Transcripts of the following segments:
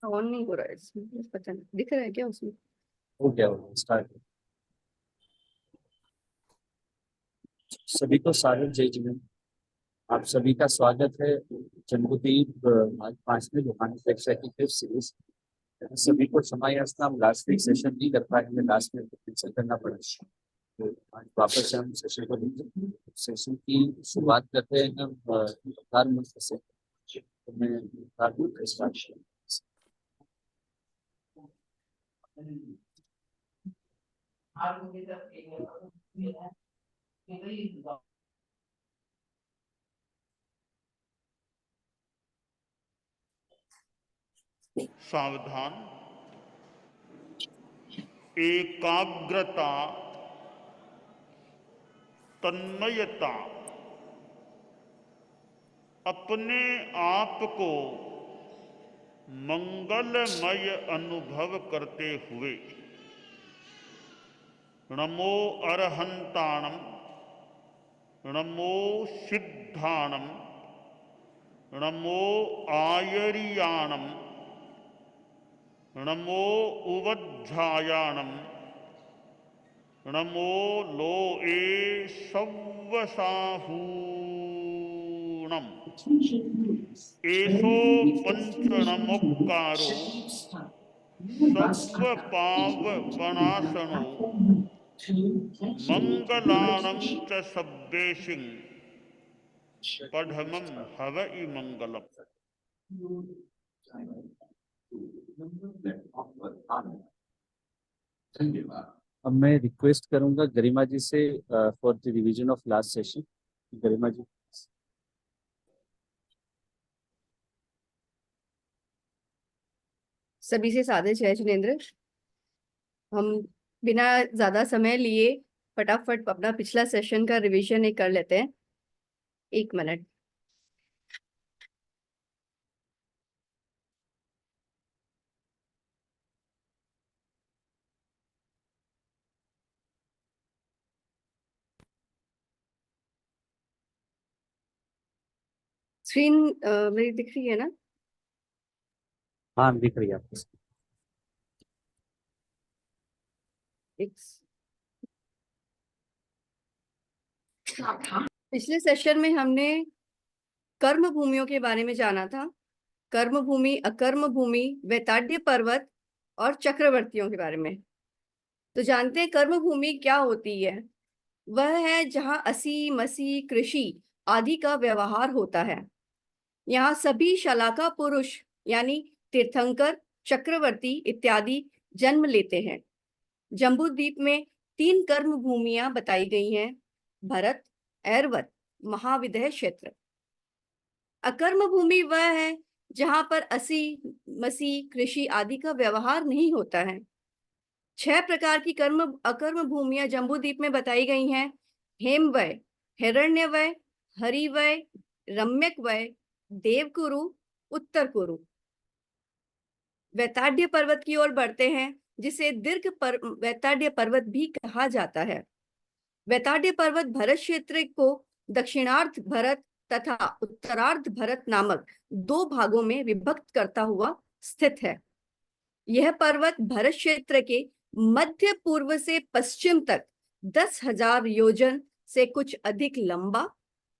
On नहीं हो रहा है इसमें, पता नहीं दिख रहा है क्या उसमें। हो गया स्टार्ट। सभी को सादर जय जगन्नाथ। आप सभी का स्वागत है जम्बूद्वीप आज 5वें रूहानी कक्षा की फिफ्थ सीरीज। सभी को क्षमा याचना, हम लास्ट वीक सेशन नहीं कर पाए, हमें लास्ट में कैंसिल करना पड़ा। तो आज वापस से हम सेशन को लेंगे। सेशन की शुरुआत करते हैं हम अवतार मंत्र से। तो मैं अवतार मंत्र स्टार्ट करूँ। सावधान, एकाग्रता, तन्मयता, अपने आप को मंगलमय अनुभव करते हुए नमो अरहंताणम, नमो सिद्धाणम, नमो आयरियाणम, नमो उवज्झायाणम, नमो लोए सव्वसाहूणम, एषो पंचनमोक्कारो सव्वपावपणासनो मंगलाणं च सब्बेशिं पढ़मं हवइ मंगलम। अब मैं रिक्वेस्ट करूंगा गरिमा जी से for the revision of last session. Garima ji. सभी से सादर जय जिनेंद्र। हम बिना ज्यादा समय लिए फटाफट अपना पिछला सेशन का रिवीजन एक कर लेते हैं। 1 मिनट। स्क्रीन मेरी दिख रही है ना? हाँ दिख रही है आपको। पिछले सेशन में हमने कर्म भूमियों के बारे में जाना था। कर्म भूमि, अकर्म भूमि, वैताड्य पर्वत और चक्रवर्तियों के बारे में। तो जानते हैं कर्म भूमि क्या होती है। वह है जहाँ असी मसी कृषि आदि का व्यवहार होता है। यहाँ सभी शलाका पुरुष यानी तीर्थंकर, चक्रवर्ती इत्यादि जन्म लेते हैं। जम्बूद्वीप में 3 कर्म भूमियां बताई गई हैं: भरत, ऐरवत, महाविदय क्षेत्र। अकर्म भूमि वह है जहां पर असी मसी कृषि आदि का व्यवहार नहीं होता है। 6 प्रकार की अकर्म भूमियां जम्बूद्वीप में बताई गई हैं: हेमवय, हिरण्यवय, हरिवय, रम्यकवय, देवकुरु, उत्तर कुरु। वैताड्य पर्वत की ओर बढ़ते हैं, जिसे वैताड्य पर्वत भी कहा जाता है। वैताड्य पर्वत भरत क्षेत्र को दक्षिणार्ध भरत तथा उत्तरार्ध भरत नामक 2 भागों में विभक्त करता हुआ स्थित है। यह पर्वत भरत क्षेत्र के मध्य पूर्व से पश्चिम तक 10,000 योजन से कुछ अधिक लंबा,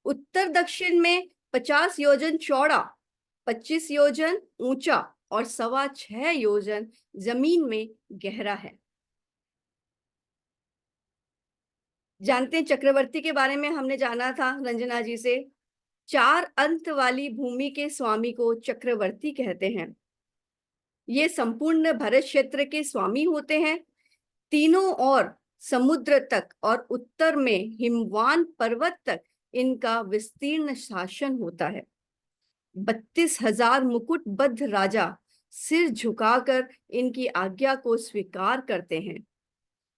उत्तर दक्षिण में 50 योजन चौड़ा, 25 योजन ऊंचा और 6.25 योजन जमीन में गहरा है। जानते हैं चक्रवर्ती के बारे में हमने जाना था रंजना जी से। 4 अंत वाली भूमि के स्वामी को चक्रवर्ती कहते हैं। ये संपूर्ण भरत क्षेत्र के स्वामी होते हैं। तीनों ओर समुद्र तक और उत्तर में हिमवान पर्वत तक इनका विस्तीर्ण शासन होता है। 32,000 मुकुटबद्ध राजा सिर झुकाकर इनकी आज्ञा को स्वीकार करते हैं।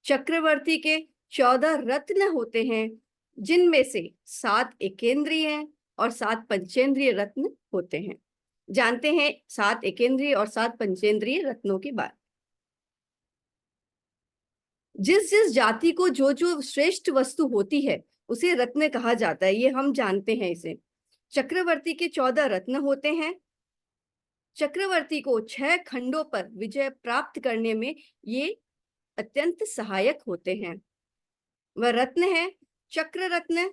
चक्रवर्ती के 14 रत्न होते हैं, जिनमें से 7 एकेंद्रीय और 7 पंचेंद्रीय रत्न होते हैं। जानते हैं 7 एकेंद्रीय और 7 पंचेंद्रीय रत्नों के बारे। जिस जिस जाति को जो जो श्रेष्ठ वस्तु होती है उसे रत्न कहा जाता है, ये हम जानते हैं इसे। चक्रवर्ती के 14 रत्न होते हैं। चक्रवर्ती को 6 खंडों पर विजय प्राप्त करने में ये अत्यंत सहायक होते हैं। वह रत्न है चक्र रत्न,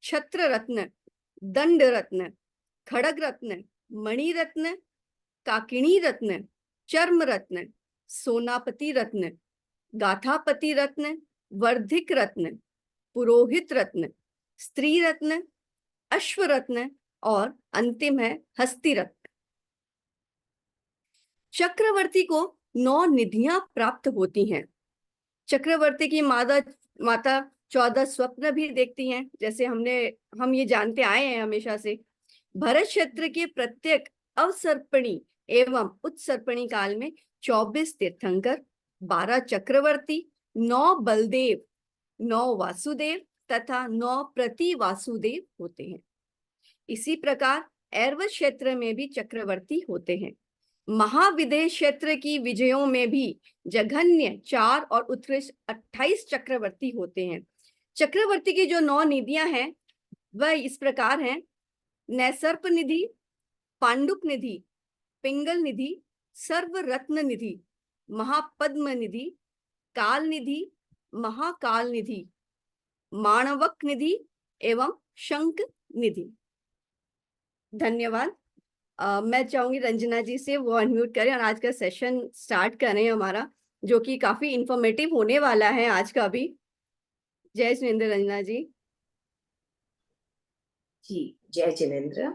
छत्र रत्न, दंड रत्न, खड़ग रत्न, मणि रत्न, काकिणी रत्न, चर्म रत्न, सोनापति रत्न, गाथापति रत्न, वर्धिक रत्न, पुरोहित रत्न, स्त्री रत्न, अश्व रत्न और अंतिम है हस्ती रत्न। चक्रवर्ती को 9 निधियां प्राप्त होती हैं। चक्रवर्ती की माता 14 स्वप्न भी देखती हैं, जैसे हम ये जानते आए हैं हमेशा से। भरत क्षेत्र के प्रत्येक अवसर्पणी एवं उत्सर्पणी काल में 24 तीर्थंकर, 12 चक्रवर्ती, 9 बलदेव, 9 वासुदेव तथा 9 प्रति वासुदेव होते हैं। इसी प्रकार ऐरवत क्षेत्र में भी चक्रवर्ती होते हैं। महाविदेह क्षेत्र की विजयों में भी जघन्य 4 और उत्कृष्ट 28 चक्रवर्ती होते हैं। चक्रवर्ती की जो 9 निधियां हैं वह इस प्रकार हैं: नैसर्प निधि, पांडुप निधि, पिंगल निधि, सर्व रत्न निधि, महापद्म निधि, काल निधि, महाकाल निधि, माणवक निधि एवं शंख निधि। धन्यवाद। मैं चाहूंगी रंजना जी से वो अनम्यूट करें और आज का सेशन स्टार्ट करें हमारा, जो कि काफी इंफॉर्मेटिव होने वाला है आज का भी। जय जिनेंद्र रंजना जी। जी जय जिनेंद्र।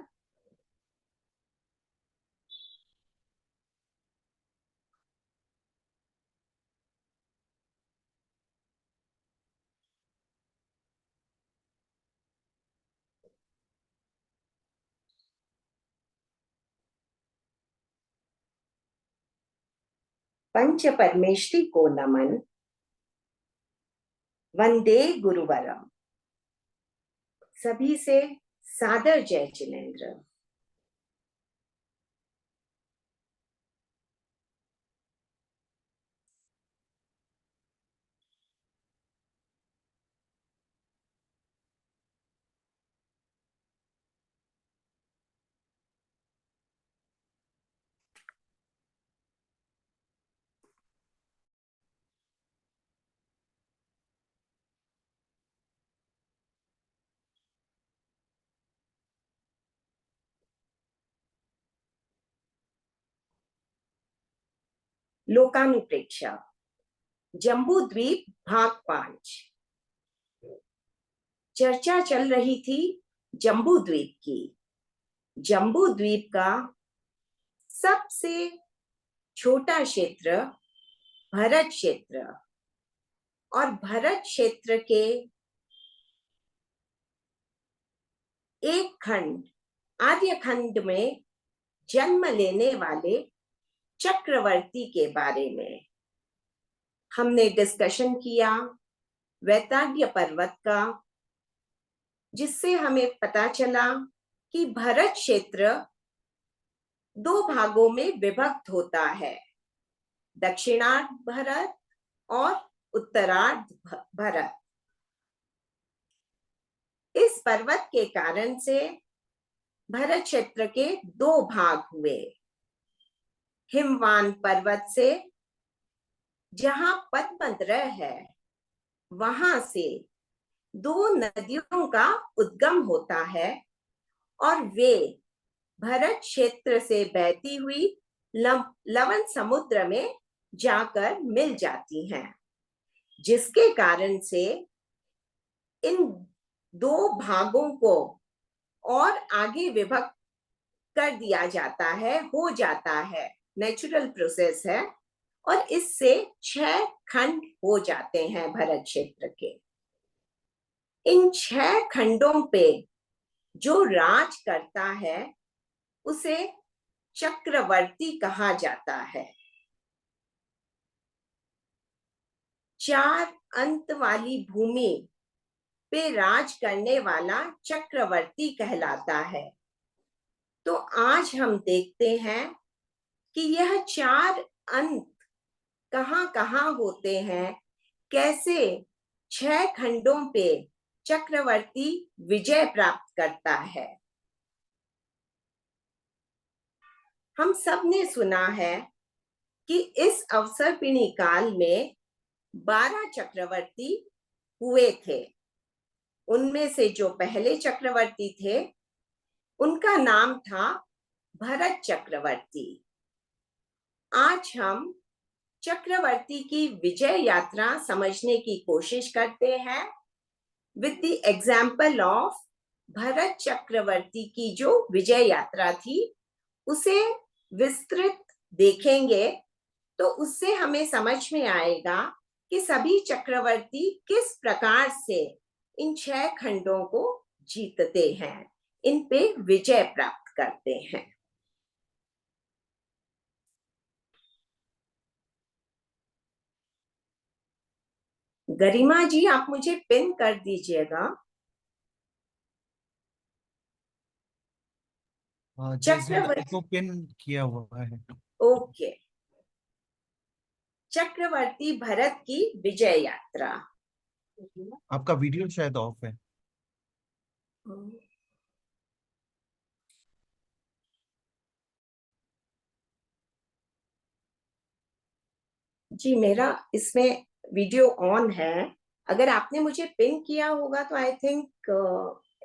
पंच परमेष्टि को नमन, वंदे गुरुवरम। सभी से सादर जय जिनेंद्र। लोकानुप्रेक्षा जम्बू द्वीप भाग 5। चर्चा चल रही थी जम्बू द्वीप की। जम्बू द्वीप का सबसे छोटा क्षेत्र भरत क्षेत्र और भरत क्षेत्र के एक खंड आर्य खंड में जन्म लेने वाले चक्रवर्ती के बारे में हमने डिस्कशन किया, वैताड्य पर्वत का, जिससे हमें पता चला कि भरत क्षेत्र 2 भागों में विभक्त होता है, दक्षिणार्ध भरत और उत्तरार्ध भरत। इस पर्वत के कारण से भरत क्षेत्र के 2 भाग हुए। हिमवान पर्वत से, जहां पद्मद्रय है, वहां से 2 नदियों का उद्गम होता है और वे भरत क्षेत्र से बहती हुई लवण समुद्र में जाकर मिल जाती हैं, जिसके कारण से इन 2 भागों को और आगे विभक्त कर दिया जाता है, हो जाता है, नेचुरल प्रोसेस है, और इससे 6 खंड हो जाते हैं भरत क्षेत्र के। इन 6 खंडों पे जो राज करता है उसे चक्रवर्ती कहा जाता है। 4 अंत वाली भूमि पे राज करने वाला चक्रवर्ती कहलाता है। तो आज हम देखते हैं कि यह 4 अंत कहाँ कहाँ होते हैं, कैसे 6 खंडों पे चक्रवर्ती विजय प्राप्त करता है। हम सब ने सुना है कि इस अवसर्पिणी काल में 12 चक्रवर्ती हुए थे। उनमें से जो पहले चक्रवर्ती थे उनका नाम था भरत चक्रवर्ती। आज हम चक्रवर्ती की विजय यात्रा समझने की कोशिश करते हैं with the example of Bharat Chakravarti की जो विजय यात्रा थी उसे विस्तृत देखेंगे तो उससे हमें समझ में आएगा कि सभी चक्रवर्ती किस प्रकार से इन 6 खंडों को जीतते हैं, इन पे विजय प्राप्त करते हैं। गरिमा जी, आप मुझे पिन कर दीजिएगा। चक्रवर्ती को पिन किया हुआ है। ओके। चक्रवर्ती भरत की विजय यात्रा। आपका वीडियो शायद ऑफ है। जी, मेरा इसमें वीडियो ऑन है। अगर आपने मुझे पिन किया होगा तो I think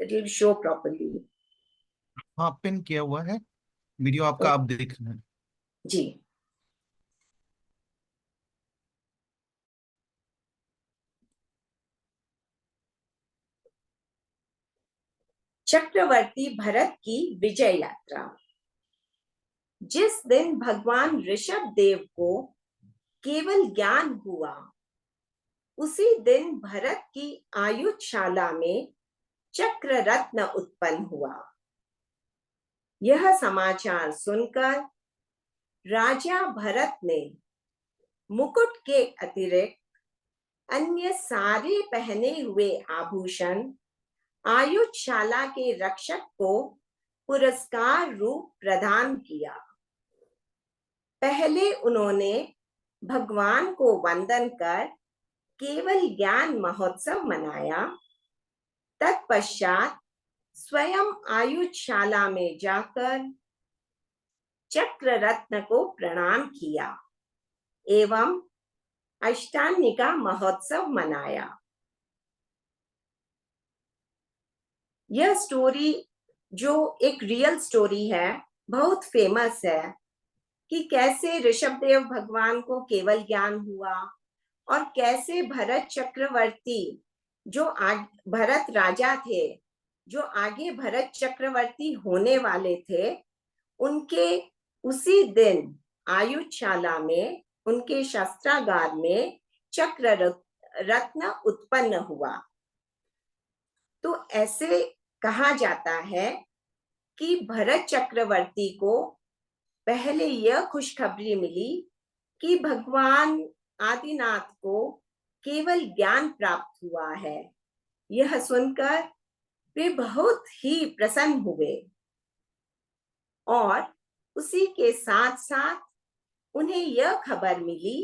it will show properly. हाँ, पिन किया हुआ है वीडियो आपका, आप देखना। जी, चक्रवर्ती भरत की विजय यात्रा। जिस दिन भगवान ऋषभ देव को केवल ज्ञान हुआ उसी दिन भरत की आयुधशाला में चक्र रत्न उत्पन्न हुआ। यह समाचार सुनकर राजा भरत ने मुकुट के अतिरिक्त अन्य सारे पहने हुए आभूषण आयुधशाला के रक्षक को पुरस्कार रूप प्रदान किया। पहले उन्होंने भगवान को वंदन कर केवल ज्ञान महोत्सव मनाया। तत्पश्चात स्वयं आयुधशाला में जाकर चक्र रत्न को प्रणाम किया एवं अष्टांगिका महोत्सव मनाया। यह स्टोरी जो एक रियल स्टोरी है, बहुत फेमस है कि कैसे ऋषभदेव भगवान को केवल ज्ञान हुआ और कैसे भरत चक्रवर्ती जो भरत राजा थे, जो आगे भरत चक्रवर्ती होने वाले थे, उनके उसी दिन आयुधशाला में उनके शस्त्रागार में चक्र रत्न उत्पन्न हुआ। तो ऐसे कहा जाता है कि भरत चक्रवर्ती को पहले यह खुशखबरी मिली कि भगवान आदिनाथ को केवल ज्ञान प्राप्त हुआ है। यह सुनकर वे बहुत ही प्रसन्न हुए और उसी के साथ साथ उन्हें यह खबर मिली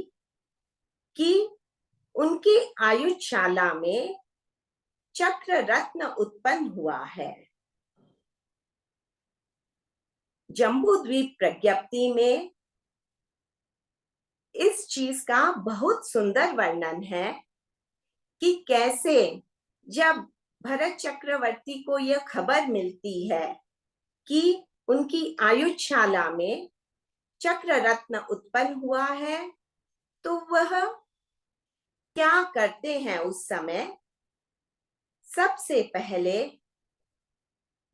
कि उनकी आयुधशाला में चक्र रत्न उत्पन्न हुआ है। जम्बूद्वीप प्रज्ञप्ति में इस चीज का बहुत सुंदर वर्णन है कि कैसे जब भरत चक्रवर्ती को यह खबर मिलती है कि उनकी आयुधशाला में चक्र रत्न उत्पन्न हुआ है तो वह क्या करते हैं। उस समय सबसे पहले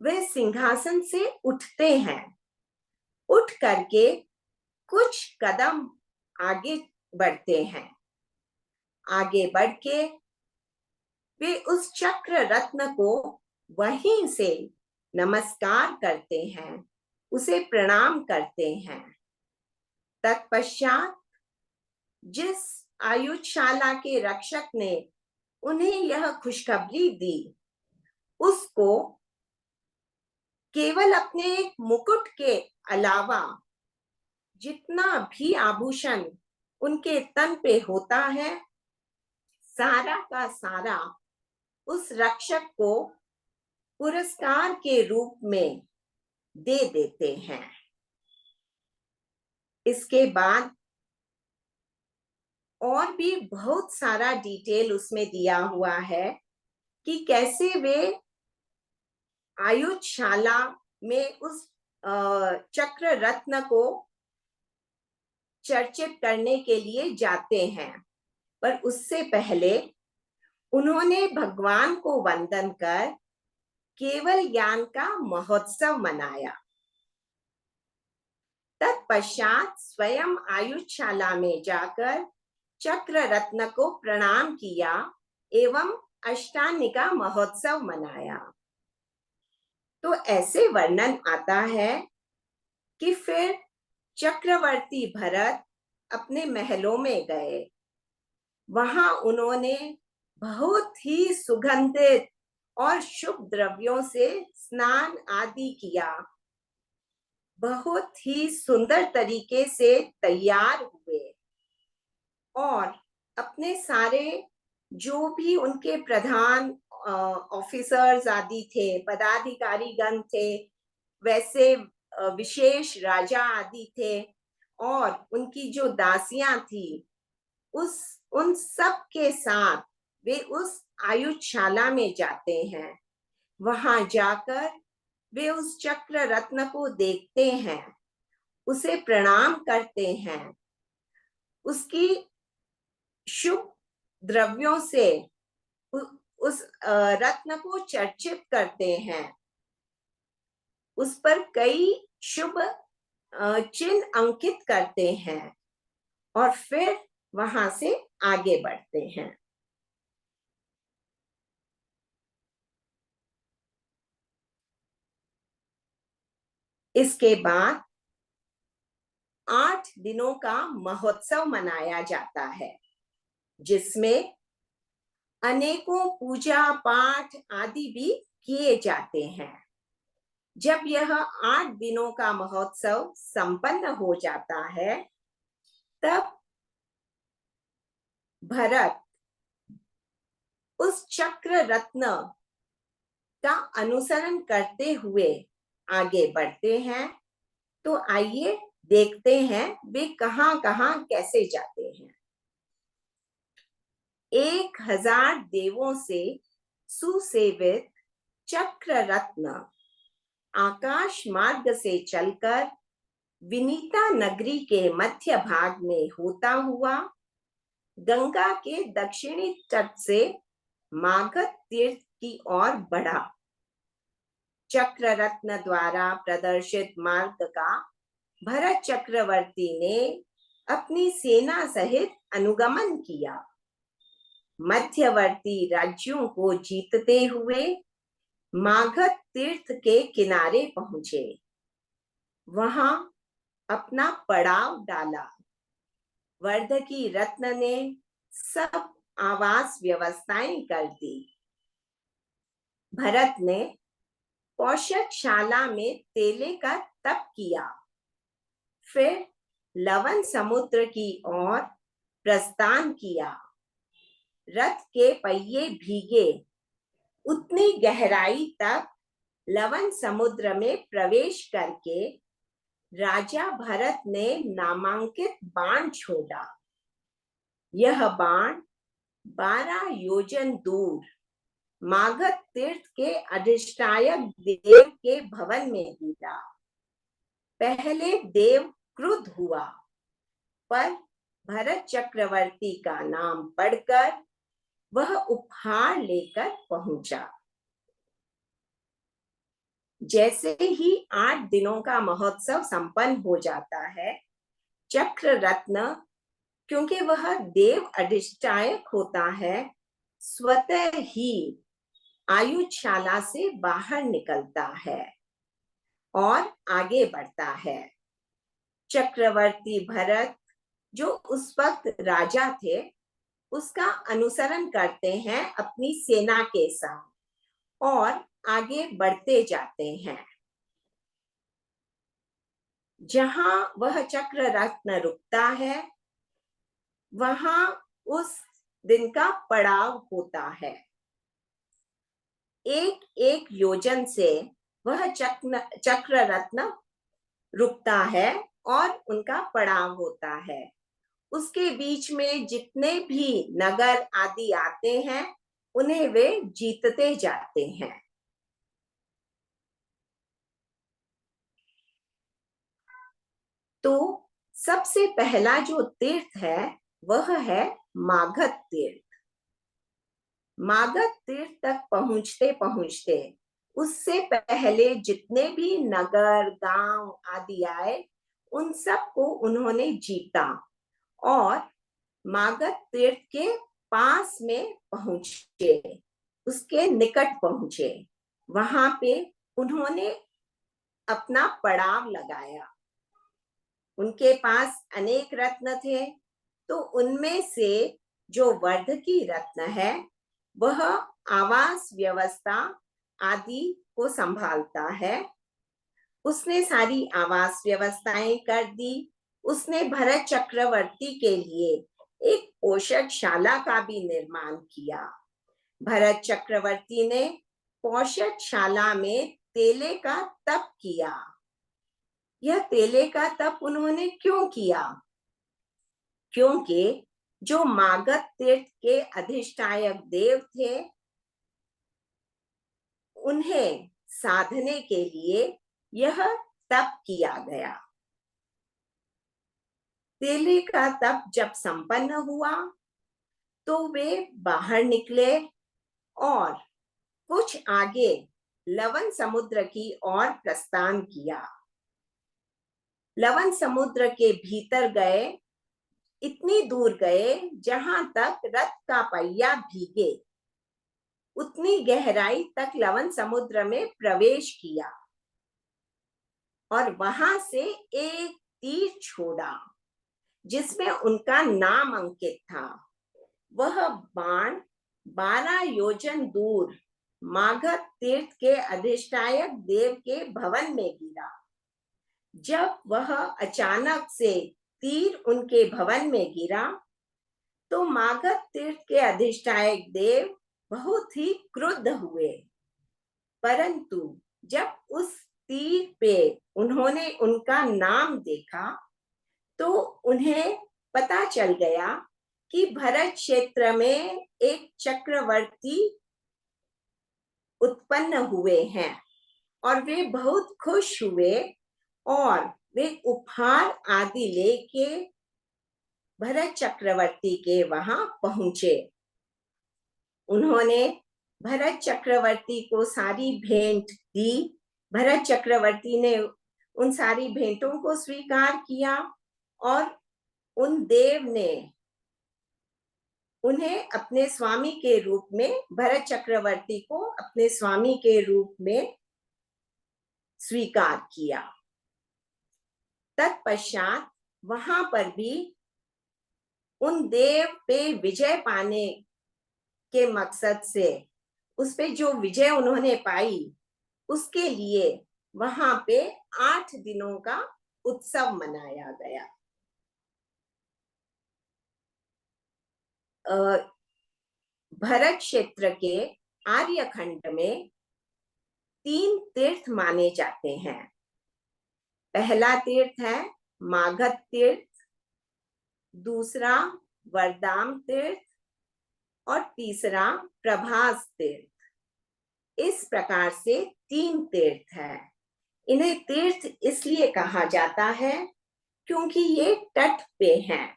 वे सिंहासन से उठते हैं, उठ करके कुछ कदम आगे बढ़ते हैं। आगे बढ़ के वे उस चक्र रत्न को वहीं से नमस्कार करते हैं, उसे प्रणाम करते हैं। तत्पश्चात जिस आयुधशाला के रक्षक ने उन्हें यह खुशखबरी दी, उसको केवल अपने मुकुट के अलावा जितना भी आभूषण उनके तन पे होता है, सारा का सारा उस रक्षक को पुरस्कार के रूप में दे देते हैं। इसके बाद और भी बहुत सारा डिटेल उसमें दिया हुआ है कि कैसे वे आयुधशाला में उस चक्र रत्न को चर्चित करने के लिए जाते हैं। पर उससे पहले उन्होंने भगवान को वंदन कर केवल ज्ञान का महोत्सव मनाया। तत्पश्चात स्वयं आयुधशाला में जाकर चक्र रत्न को प्रणाम किया एवं अष्टांगिका महोत्सव मनाया। तो ऐसे वर्णन आता है कि फिर चक्रवर्ती भरत अपने महलों में गए। वहां उन्होंने बहुत ही सुगंधित और शुभ द्रव्यों से स्नान आदि किया, बहुत ही सुंदर तरीके से तैयार हुए और अपने सारे जो भी उनके प्रधान ऑफिसर्स आदि थे, पदाधिकारी गण थे, वैसे विशेष राजा आदि थे और उनकी जो दासियां थी, उन सब के साथ वे उस आयुधशाला में जाते हैं। वहां जाकर वे उस चक्र रत्न को देखते हैं, उसे प्रणाम करते हैं, उसकी शुभ द्रव्यों से उस रत्न को चर्चित करते हैं, उस पर कई शुभ चिन्ह अंकित करते हैं और फिर वहां से आगे बढ़ते हैं। इसके बाद 8 दिनों का महोत्सव मनाया जाता है, जिसमें अनेकों पूजा पाठ आदि भी किए जाते हैं। जब यह 8 दिनों का महोत्सव संपन्न हो जाता है, तब भरत उस चक्र रत्न का अनुसरण करते हुए आगे बढ़ते हैं। तो आइए देखते हैं वे कहां कहां कैसे जाते हैं। 1000 देवों से सुसेवित चक्र रत्न आकाश मार्ग से चलकर विनीता नगरी के मध्य भाग में होता हुआ गंगा के दक्षिणी तट से मागध तीर्थ की ओर बढ़ा। चक्र रत्न द्वारा प्रदर्शित मार्ग का भरत चक्रवर्ती ने अपनी सेना सहित अनुगमन किया। मध्यवर्ती राज्यों को जीतते हुए मागध तीर्थ के किनारे पहुंचे। वहां अपना पड़ाव डाला। वर्धकी रत्न ने सब आवास व्यवस्थाएं कर दी। भरत ने पौषधशाला में तेले का तप किया, फिर लवण समुद्र की ओर प्रस्थान किया। रथ के पहिए भीगे उतनी गहराई तक लवण समुद्र में प्रवेश करके राजा भरत ने नामांकित बाण छोड़ा। यह बाण 12 योजन दूर मागध तीर्थ के अधिष्ठायक देव के भवन में गिरा। पहले देव क्रुद्ध हुआ, पर भरत चक्रवर्ती का नाम पढ़कर वह उपहार लेकर पहुंचा। जैसे ही 8 दिनों का महोत्सव संपन्न हो जाता है, चक्र रत्न, क्योंकि वह देव अधिष्ठायक होता है, स्वतः ही आयुधशाला से बाहर निकलता है और आगे बढ़ता है। चक्रवर्ती भरत, जो उस वक्त राजा थे, उसका अनुसरण करते हैं अपनी सेना के साथ और आगे बढ़ते जाते हैं। जहां वह चक्र रत्न रुकता है, वहां उस दिन का पड़ाव होता है। एक योजन से वह चक्र रत्न रुकता है और उनका पड़ाव होता है। उसके बीच में जितने भी नगर आदि आते हैं उन्हें वे जीतते जाते हैं। तो सबसे पहला जो तीर्थ है वह है मागध तीर्थ। मागध तीर्थ तक पहुंचते पहुंचते उससे पहले जितने भी नगर गांव आदि आए उन सबको उन्होंने जीता और मागध तीर्थ के पास में पहुंचे, उसके निकट पहुंचे। वहां पे उन्होंने अपना पड़ाव लगाया। उनके पास अनेक रत्न थे, तो उनमें से जो वर्धकी रत्न है वह आवास व्यवस्था आदि को संभालता है। उसने सारी आवास व्यवस्थाएं कर दी। उसने भरत चक्रवर्ती के लिए एक पोषकशाला का भी निर्माण किया। भरत चक्रवर्ती ने पोषकशाला में तेले का तप किया। यह तेले का तप उन्होंने क्यों किया? क्योंकि जो मागध तीर्थ के अधिष्ठायक देव थे उन्हें साधने के लिए यह तप किया गया। तेले का तप जब संपन्न हुआ तो वे बाहर निकले और कुछ आगे लवण समुद्र की ओर प्रस्थान किया। लवण समुद्र के भीतर गए, इतनी दूर गए जहां तक रथ का पहिया भीगे, उतनी गहराई तक लवण समुद्र में प्रवेश किया और वहां से एक तीर छोड़ा जिसमें उनका नाम अंकित था। वह बाण 12 योजन दूर मागध तीर्थ के अधिष्ठायक देव के भवन में गिरा। जब वह अचानक से तीर उनके भवन में गिरा तो मागध तीर्थ के अधिष्ठायक देव बहुत ही क्रुद्ध हुए, परंतु जब उस तीर पे उन्होंने उनका नाम देखा तो उन्हें पता चल गया कि भरत क्षेत्र में एक चक्रवर्ती उत्पन्न हुए हैं और वे बहुत खुश हुए और वे उपहार आदि लेके भरत चक्रवर्ती के वहां पहुंचे। उन्होंने भरत चक्रवर्ती को सारी भेंट दी। भरत चक्रवर्ती ने उन सारी भेंटों को स्वीकार किया और उन देव ने उन्हें अपने स्वामी के रूप में, भरत चक्रवर्ती को अपने स्वामी के रूप में स्वीकार किया। तत्पश्चात वहां पर भी उन देव पे विजय पाने के मकसद से, उस पे जो विजय उन्होंने पाई उसके लिए वहां पे 8 दिनों का उत्सव मनाया गया। भरत क्षेत्र के आर्यखंड में 3 तीर्थ माने जाते हैं। पहला तीर्थ है मागध तीर्थ, दूसरा वरदाम तीर्थ और तीसरा प्रभास तीर्थ। इस प्रकार से 3 तीर्थ है। इन्हें तीर्थ इसलिए कहा जाता है क्योंकि ये तट पे हैं,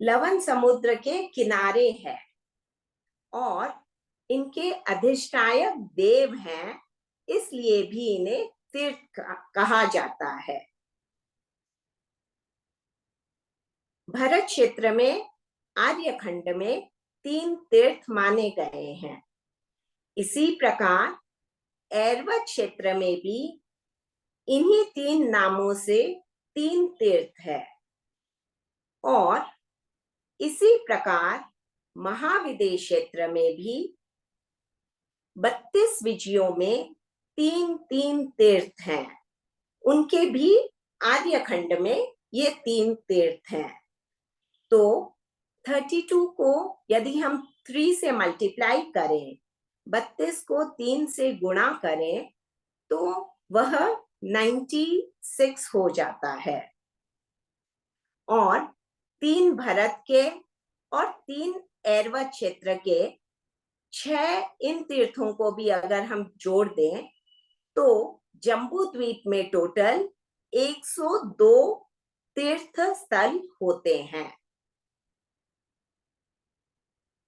लवण समुद्र के किनारे है और इनके अधिष्ठायक देव हैं, इसलिए भी इन्हें तीर्थ कहा जाता है। भरत क्षेत्र में, आर्यखंड में 3 तीर्थ माने गए हैं। इसी प्रकार ऐरवत क्षेत्र में भी इन्हीं 3 नामों से 3 तीर्थ है और इसी प्रकार महाविदेश क्षेत्र में भी 32 विजयों में 3-3 तीर्थ हैं। उनके भी आर्यखंड में ये 3 तीर्थ हैं। तो 32 को यदि हम 3 से मल्टीप्लाई करें, 32 को 3 से गुणा करें तो वह 96 हो जाता है। और 3 भरत के और 3 ऐरवत क्षेत्र के 6 इन तीर्थों को भी अगर हम जोड़ दें तो जम्बू द्वीप में टोटल 102 तीर्थ स्थल होते हैं।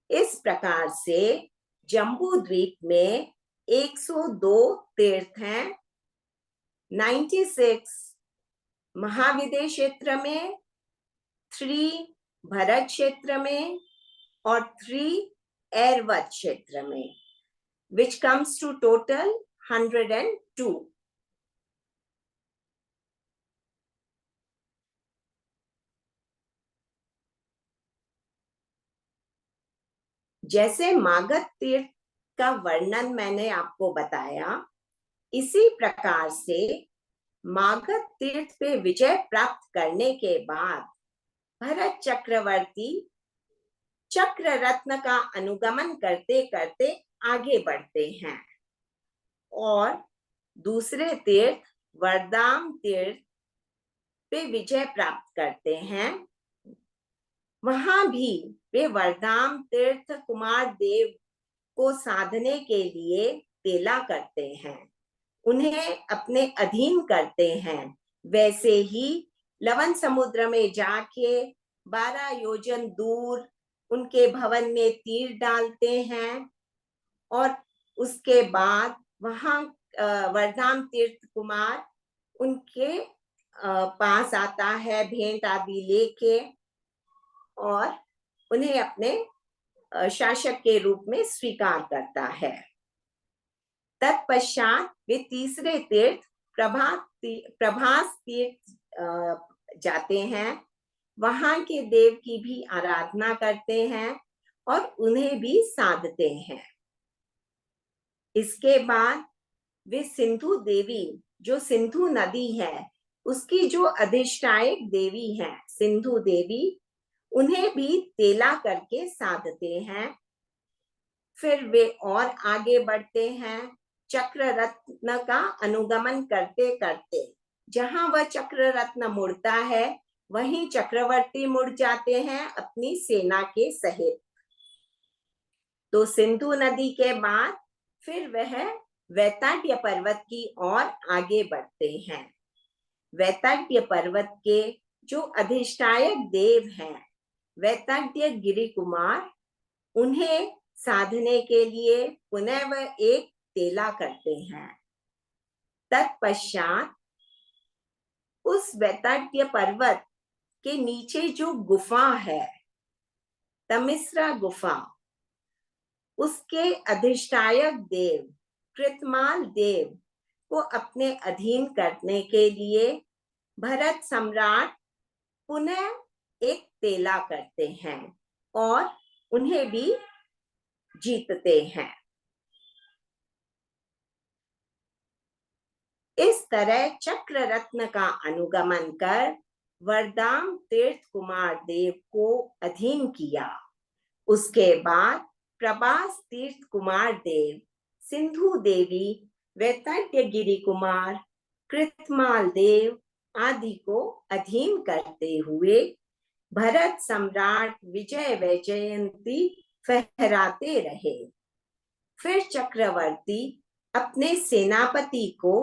इस प्रकार से जम्बू द्वीप में 102 तीर्थ हैं। 96 महाविदेश क्षेत्र में, 3 भरत क्षेत्र में और 3 ऐरवत क्षेत्र में, which comes to total 102. जैसे मागध तीर्थ का वर्णन मैंने आपको बताया, इसी प्रकार से मागध तीर्थ पे विजय प्राप्त करने के बाद भरत चक्रवर्ती चक्र रत्न का अनुगमन करते करते आगे बढ़ते हैं और दूसरे तीर्थ वरदाम तीर्थ पे विजय प्राप्त करते हैं। वहां भी वे वरदाम तीर्थ कुमार देव को साधने के लिए तेला करते हैं, उन्हें अपने अधीन करते हैं। वैसे ही लवण समुद्र में जाके 12 योजन दूर उनके भवन में तीर डालते हैं और उसके बाद वहां वरदाम तीर्थ कुमार उनके पास आता है भेंट आदि लेके और उन्हें अपने शासक के रूप में स्वीकार करता है। तत्पश्चात वे तीसरे तीर्थ प्रभास तीर्थ जाते हैं, वहां के देव की भी आराधना करते हैं और उन्हें भी साधते हैं। इसके बाद वे सिंधु देवी, जो सिंधु नदी है उसकी जो अधिष्ठायक देवी है सिंधु देवी, उन्हें भी तेला करके साधते हैं। फिर वे और आगे बढ़ते हैं, चक्र रत्न का अनुगमन करते करते जहां वह चक्र रत्न मुड़ता है वहीं चक्रवर्ती मुड़ जाते हैं अपनी सेना के सहित। तो सिंधु नदी के बाद फिर वह वैताड्य पर्वत की ओर आगे बढ़ते हैं। वैताड्य पर्वत के जो अधिष्ठायक देव हैं वैताड्य गिरि कुमार, उन्हें साधने के लिए पुनः वह एक तेला करते हैं। तत्पश्चात उस वैताड्य पर्वत के नीचे जो गुफा है तमिश्रा गुफा, उसके अधिष्ठायक देव कृतमाल देव को अपने अधीन करने के लिए भरत सम्राट पुनः एक तेला करते हैं और उन्हें भी जीतते हैं। इस तरह चक्र रत्न का अनुगमन कर वरदाम तीर्थ कुमार देव को अधीन किया। उसके बाद प्रभास तीर्थ कुमार देव, सिंधु देवी, वैताड्य गिरि कुमार, कृतमाल देव आदि को अधीन करते हुए भरत सम्राट विजय वैजयंती फहराते रहे। फिर चक्रवर्ती अपने सेनापति को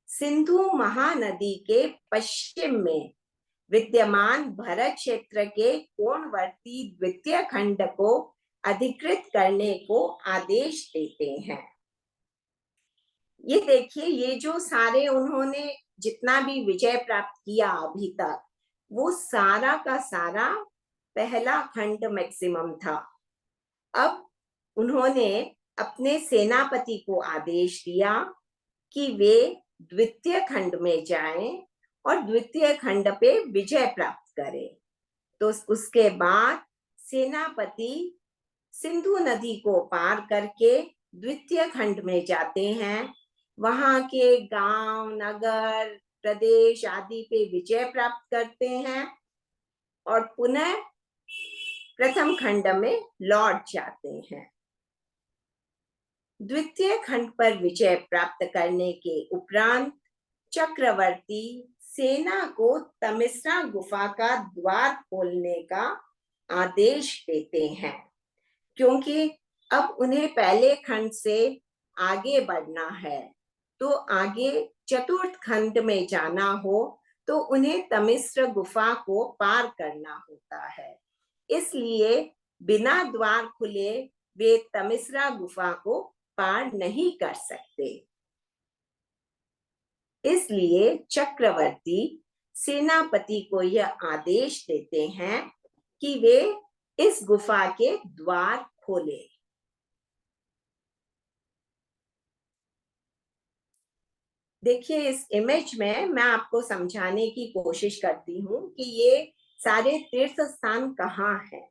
सिंधु महानदी के पश्चिम में विद्यमान भरत क्षेत्र के कोणवर्ती द्वितीय खंड को अधिकृत करने को आदेश देते हैं। ये देखिए, ये जो सारे उन्होंने जितना भी विजय प्राप्त किया अभी तक, वो सारा का सारा पहला खंड मैक्सिमम था। अब उन्होंने अपने सेनापति को आदेश दिया कि वे द्वितीय खंड में जाएं और द्वितीय खंड पे विजय प्राप्त करें। तो उसके बाद सेनापति सिंधु नदी को पार करके द्वितीय खंड में जाते हैं, वहां के गांव, नगर, प्रदेश आदि पे विजय प्राप्त करते हैं और पुनः प्रथम खंड में लौट जाते हैं। द्वितीय खंड पर विजय प्राप्त करने के उपरांत चक्रवर्ती सेना को तमिस्रा गुफा का द्वार खोलने का आदेश देते हैं, क्योंकि अब उन्हें पहले खंड से आगे बढ़ना है। तो आगे चतुर्थ खंड में जाना हो तो उन्हें तमिस्र गुफा को पार करना होता है। इसलिए बिना द्वार खुले वे तमिस्रा गुफा को पार नहीं कर सकते। इसलिए चक्रवर्ती सेनापति को यह आदेश देते हैं कि वे इस गुफा के द्वार खोले। देखिए, इस इमेज में मैं आपको समझाने की कोशिश करती हूँ कि ये सारे तीर्थ स्थान कहाँ हैं।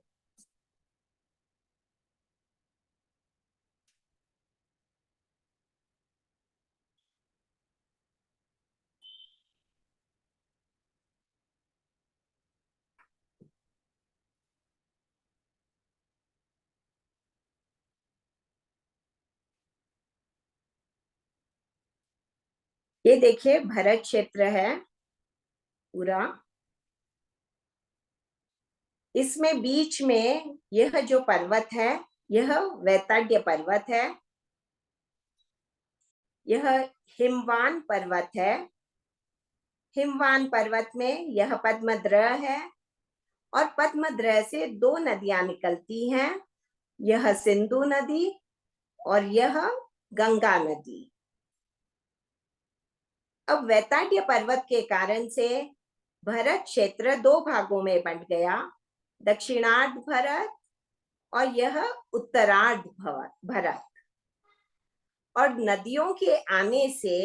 ये देखिए भरत क्षेत्र है पूरा। इसमें बीच में यह जो पर्वत है यह वैतड्य पर्वत है, यह हिमवान पर्वत है। हिमवान पर्वत में यह पद्मद्रह है और पद्मद्रह से दो नदियां निकलती हैं, यह सिंधु नदी और यह गंगा नदी। अब वैतड्य पर्वत के कारण से भरत क्षेत्र दो भागों में बंट गया, दक्षिणार्ध भरत और यह उत्तरार्ध भरत। और नदियों के आने से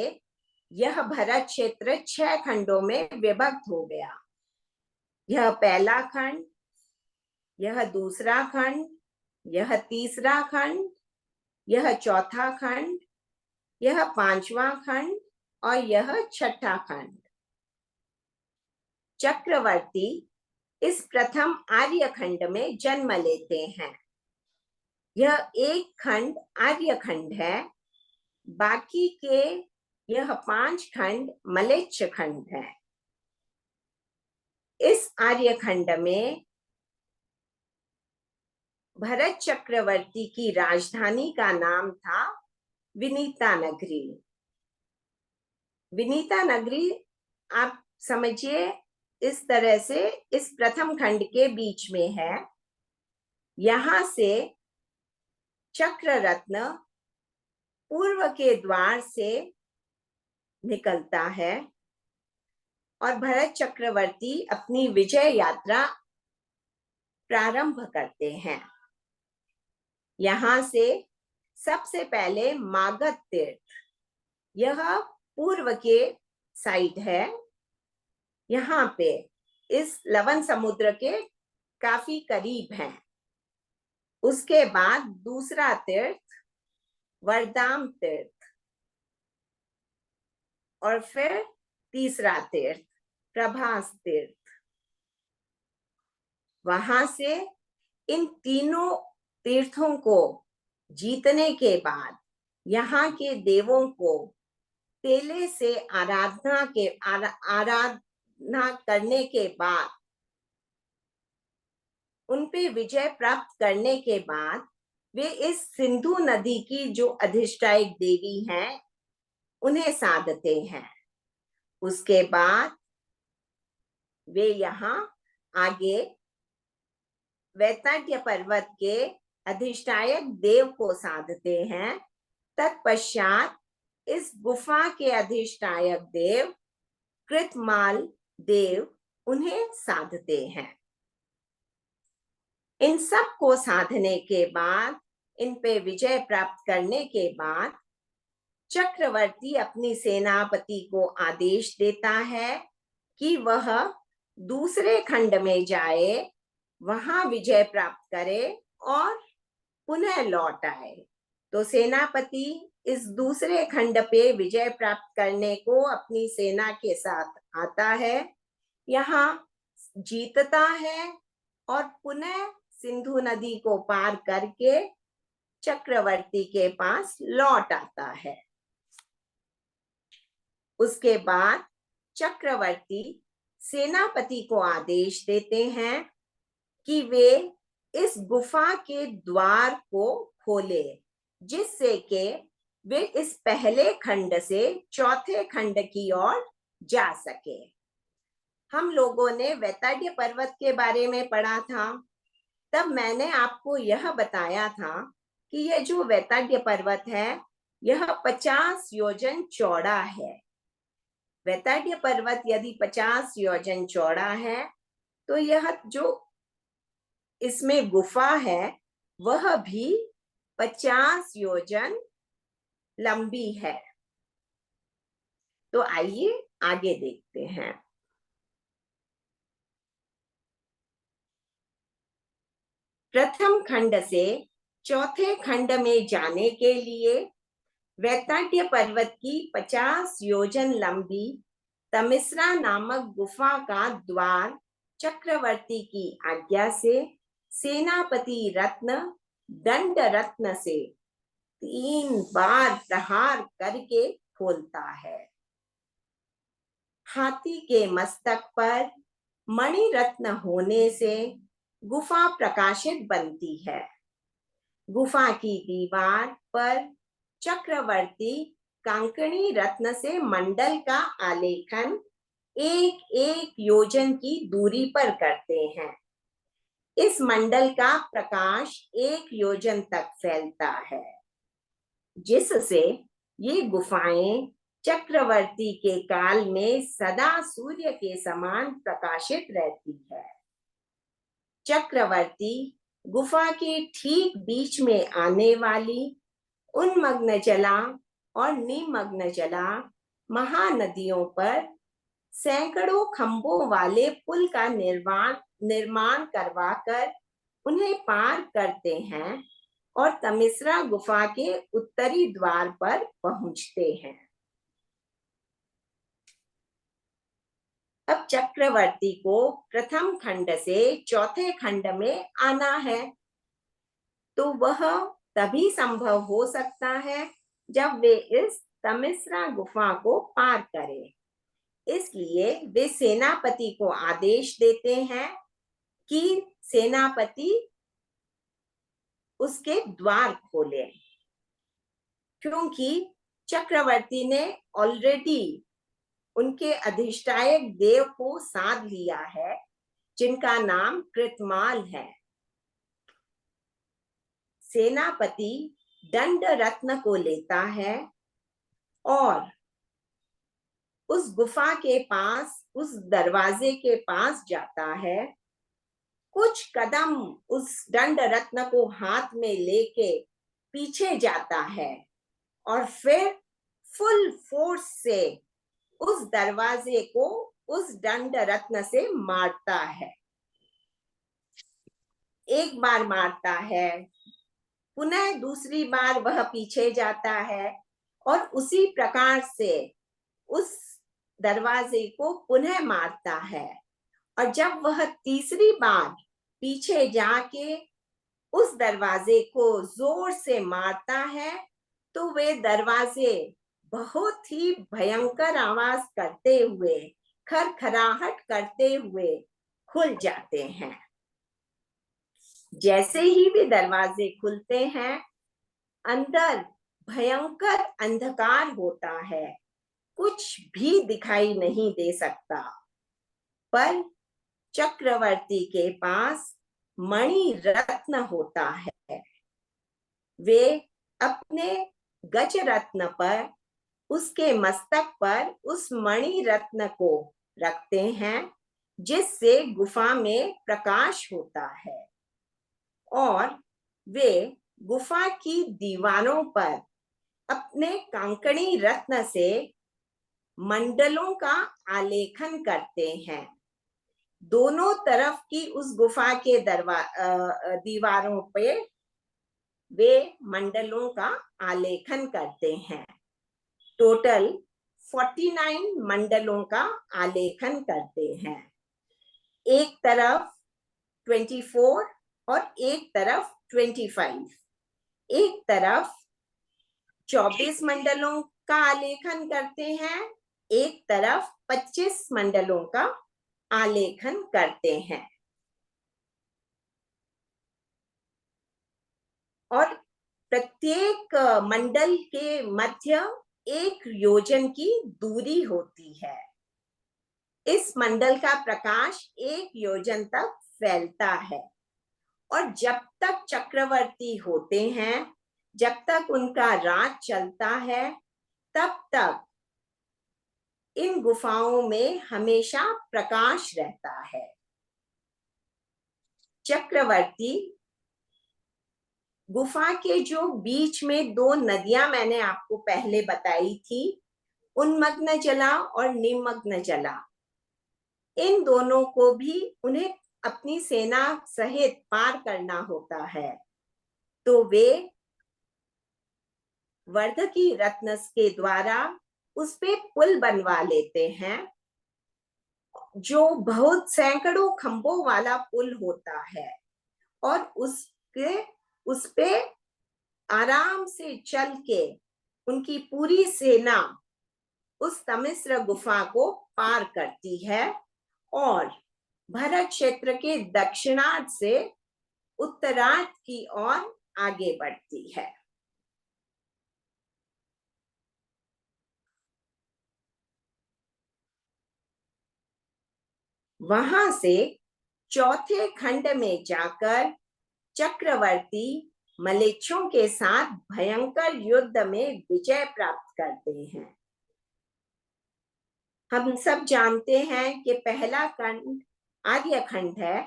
यह भरत क्षेत्र 6 खंडों में विभक्त हो गया। यह पहला खंड, यह दूसरा खंड, यह तीसरा खंड, यह चौथा खंड, यह पांचवा खंड और यह छठा खंड। चक्रवर्ती इस प्रथम आर्य खंड में जन्म लेते हैं। यह एक खंड आर्य खंड है, बाकी के यह 5 खंड मलेच्छ खंड है। इस आर्य खंड में भरत चक्रवर्ती की राजधानी का नाम था विनीता नगरी। विनीता नगरी आप समझिए इस तरह से इस प्रथम खंड के बीच में है। यहां से चक्र रत्न पूर्व के द्वार से निकलता है और भरत चक्रवर्ती अपनी विजय यात्रा प्रारंभ करते हैं। यहां से सबसे पहले मागध तीर्थ, यह पूर्व के साइड है, यहाँ पे इस लवण समुद्र के काफी करीब है। उसके बाद दूसरा तीर्थ वरदाम तीर्थ और फिर तीसरा तीर्थ प्रभास तीर्थ। वहां से इन तीनों तीर्थों को जीतने के बाद यहाँ के देवों को तेले से आराधना करने के बाद, उन पे विजय प्राप्त करने के बाद वे इस सिंधु नदी की जो अधिष्ठायक देवी हैं उन्हें साधते हैं। उसके बाद वे यहाँ आगे वैतड्य पर्वत के अधिष्ठायक देव को साधते हैं। तत्पश्चात इस गुफा के अधिष्ठायक देव कृतमाल देव उन्हें साधते हैं। इन सब को साधने के बाद, इन पे विजय प्राप्त करने के बाद चक्रवर्ती अपनी सेनापति को आदेश देता है कि वह दूसरे खंड में जाए, वहां विजय प्राप्त करे और पुनः लौट आए। तो सेनापति इस दूसरे खंड पे विजय प्राप्त करने को अपनी सेना के साथ आता है, यहाँ जीतता है और पुनः सिंधु नदी को पार करके चक्रवर्ती के पास लौट आता है। उसके बाद चक्रवर्ती सेनापति को आदेश देते हैं कि वे इस गुफा के द्वार को खोले, जिससे कि वे इस पहले खंड से चौथे खंड की ओर जा सके। हम लोगों ने वैतड्य पर्वत के बारे में पढ़ा था। तब मैंने आपको यह बताया था कि यह जो वैतड्य पर्वत है यह 50 योजन चौड़ा है। वैतड्य पर्वत यदि 50 योजन चौड़ा है तो यह जो इसमें गुफा है वह भी 50 योजन लंबी है। तो आइए आगे देखते हैं। प्रथम खंड से चौथे खंड में जाने के लिए वैतड्य पर्वत की 50 योजन लंबी तमिस्रा नामक गुफा का द्वार चक्रवर्ती की आज्ञा से सेनापति रत्न दंड रत्न से 3 बार प्रहार करके खोलता है। हाथी के मस्तक पर मणि रत्न होने से गुफा प्रकाशित बनती है। गुफा की दीवार पर चक्रवर्ती कांकणी रत्न से मंडल का आलेखन 1-1 योजन की दूरी पर करते हैं। इस मंडल का प्रकाश 1 योजन तक फैलता है, जिससे ये गुफाएं चक्रवर्ती के काल में सदा सूर्य के समान प्रकाशित रहती है। चक्रवर्ती गुफा के ठीक बीच में आने वाली उन्मग्न जला और निमग्न जला महानदियों पर सैकड़ों खंभों वाले पुल का निर्माण करवाकर उन्हें पार करते हैं और तमिस्रा गुफा के उत्तरी द्वार पर पहुंचते हैं। अब चक्रवर्ती को प्रथम खंड से चौथे खंड में आना है, तो वह तभी संभव हो सकता है जब वे इस तमिस्रा गुफा को पार करें। इसलिए वे सेनापति को आदेश देते हैं कि सेनापति उसके द्वार खोले, क्योंकि चक्रवर्ती ने ऑलरेडी उनके अधिष्ठायक देव को साध लिया है, जिनका नाम कृतमाल है। सेनापति दंड रत्न को लेता है और उस गुफा के पास, उस दरवाजे के पास जाता है। कुछ कदम उस दंड रत्न को हाथ में लेके पीछे जाता है और फिर फुल फोर्स से उस दरवाजे को उस दंड रत्न से मारता है। एक बार मारता है, पुनः दूसरी बार वह पीछे जाता है और उसी प्रकार से उस दरवाजे को पुनः मारता है। और जब वह तीसरी बार पीछे जाके उस दरवाजे को जोर से मारता है तो वे दरवाजे बहुत ही भयंकर आवाज करते हुए, खरखराहट करते हुए खुल जाते हैं। जैसे ही वे दरवाजे खुलते हैं, अंदर भयंकर अंधकार होता है, कुछ भी दिखाई नहीं दे सकता। पर चक्रवर्ती के पास मणि रत्न होता है। वे अपने गज रत्न पर, उसके मस्तक पर उस मणि रत्न को रखते हैं, जिससे गुफा में प्रकाश होता है। और वे गुफा की दीवारों पर अपने कांकणी रत्न से मंडलों का आलेखन करते हैं। दोनों तरफ की उस गुफा के दीवारों पे वे मंडलों का आलेखन करते हैं। टोटल 49 मंडलों का आलेखन करते हैं। एक तरफ 24 और एक तरफ 25। एक तरफ 24 मंडलों का आलेखन करते हैं एक तरफ 25 मंडलों का आलेखन करते हैं और प्रत्येक मंडल के मध्य 1 योजन की दूरी होती है। इस मंडल का प्रकाश 1 योजन तक फैलता है और जब तक चक्रवर्ती होते हैं, जब तक उनका राज चलता है, तब तक इन गुफाओं में हमेशा प्रकाश रहता है। चक्रवर्ती गुफा के जो बीच में 2 नदियां मैंने आपको पहले बताई थी, उन्मग्न जला और निमग्न जला, इन दोनों को भी उन्हें अपनी सेना सहित पार करना होता है। तो वे वर्धकी रत्न के द्वारा उस पे पुल बनवा लेते हैं, जो बहुत सैकड़ों खंभों वाला पुल होता है और उस पे आराम से चल के उनकी पूरी सेना उस तमिश्र गुफा को पार करती है और भरत क्षेत्र के दक्षिणार्ध से उत्तरार्ध की ओर आगे बढ़ती है। वहां से चौथे खंड में जाकर चक्रवर्ती मलेच्छों के साथ भयंकर युद्ध में विजय प्राप्त करते हैं। हम सब जानते हैं कि पहला खंड आर्य खंड है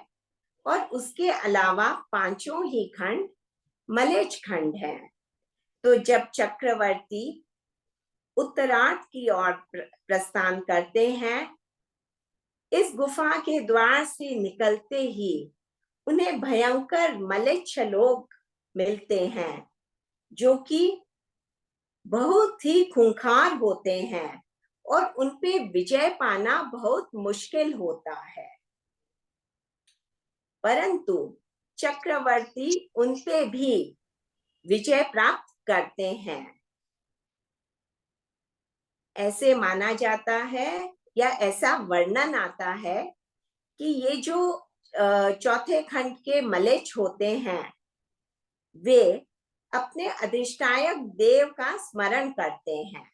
और उसके अलावा 5 ही खंड मलेच्छ खंड है। तो जब चक्रवर्ती उत्तरार्ध की ओर प्रस्थान करते हैं, इस गुफा के द्वार से निकलते ही उन्हें भयंकर मलेच्छ लोग मिलते हैं, जो कि बहुत ही खूंखार होते हैं और उनपे विजय पाना बहुत मुश्किल होता है। परंतु चक्रवर्ती उनपे भी विजय प्राप्त करते हैं। ऐसे माना जाता है या ऐसा वर्णन आता है कि ये जो चौथे खंड के मलेच्छ होते हैं, वे अपने अधिष्ठायक देव का स्मरण करते हैं।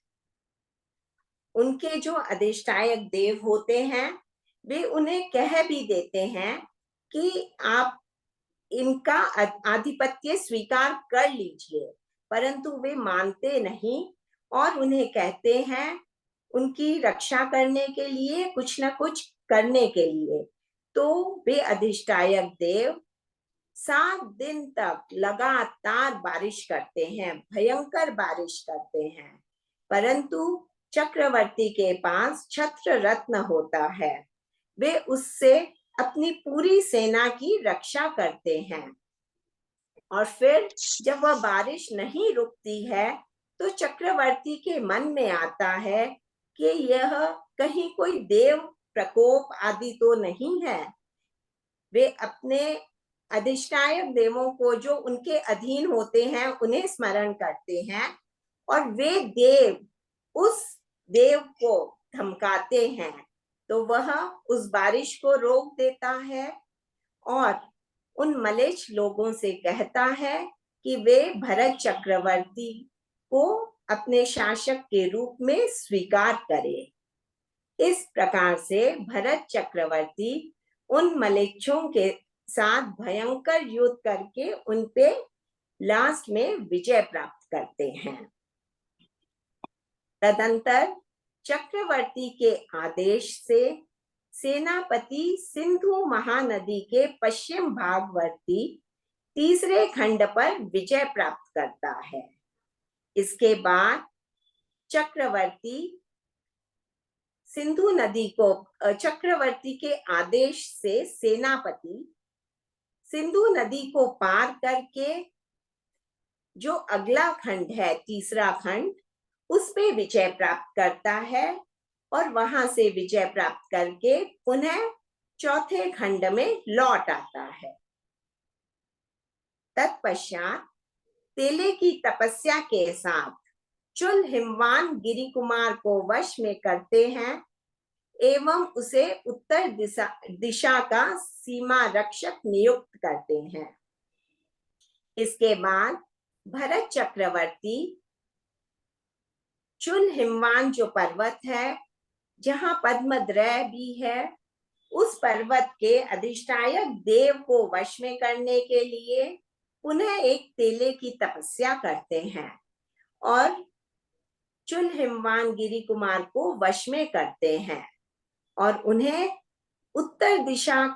उनके जो अधिष्ठायक देव होते हैं, वे उन्हें कह भी देते हैं कि आप इनका आधिपत्य स्वीकार कर लीजिए, परंतु वे मानते नहीं और उन्हें कहते हैं उनकी रक्षा करने के लिए, कुछ न कुछ करने के लिए। तो वे अधिष्ठायक देव 7 दिन तक लगातार बारिश करते हैं, भयंकर बारिश करते हैं, परंतु चक्रवर्ती के पास छत्र रत्न होता है। वे उससे अपनी पूरी सेना की रक्षा करते हैं और फिर जब वह बारिश नहीं रुकती है, तो चक्रवर्ती के मन में आता है कि यह कहीं कोई देव प्रकोप आदि तो नहीं है। वे अपने अधिष्ठायक देवों को, जो उनके अधीन होते हैं, उन्हें स्मरण करते हैं और वे देव उस देव को धमकाते हैं, तो वह उस बारिश को रोक देता है और उन मलेच्छ लोगों से कहता है कि वे भरत चक्रवर्ती को अपने शासक के रूप में स्वीकार करें। इस प्रकार से भरत चक्रवर्ती उन मलेच्छों के साथ भयंकर युद्ध करके उनपे लास्ट में विजय प्राप्त करते हैं। तदंतर चक्रवर्ती के आदेश से सेनापति सिंधु महानदी के पश्चिम भागवर्ती तीसरे खंड पर विजय प्राप्त करता है। इसके बाद चक्रवर्ती सिंधु नदी को, चक्रवर्ती के आदेश से सेनापति सिंधु नदी को पार करके जो अगला खंड है, तीसरा खंड, उस पे विजय प्राप्त करता है और वहां से विजय प्राप्त करके पुनः चौथे खंड में लौट आता है। तत्पश्चात तेले की तपस्या के साथ चुल हिमवान गिरी कुमार को वश में करते हैं एवं उसे उत्तर दिशा का सीमा रक्षक नियुक्त करते हैं। इसके बाद भरत चक्रवर्ती चुल हिमवान जो पर्वत है जहां पद्मद्रय भी है, उस पर्वत के अधिष्ठायक देव को वश में करने के लिए पुनः एक तेले की तपस्या करते हैं और चुल हिमवान गिरी कुमार को वश में करते हैं और उन्हें उत्तर दिशा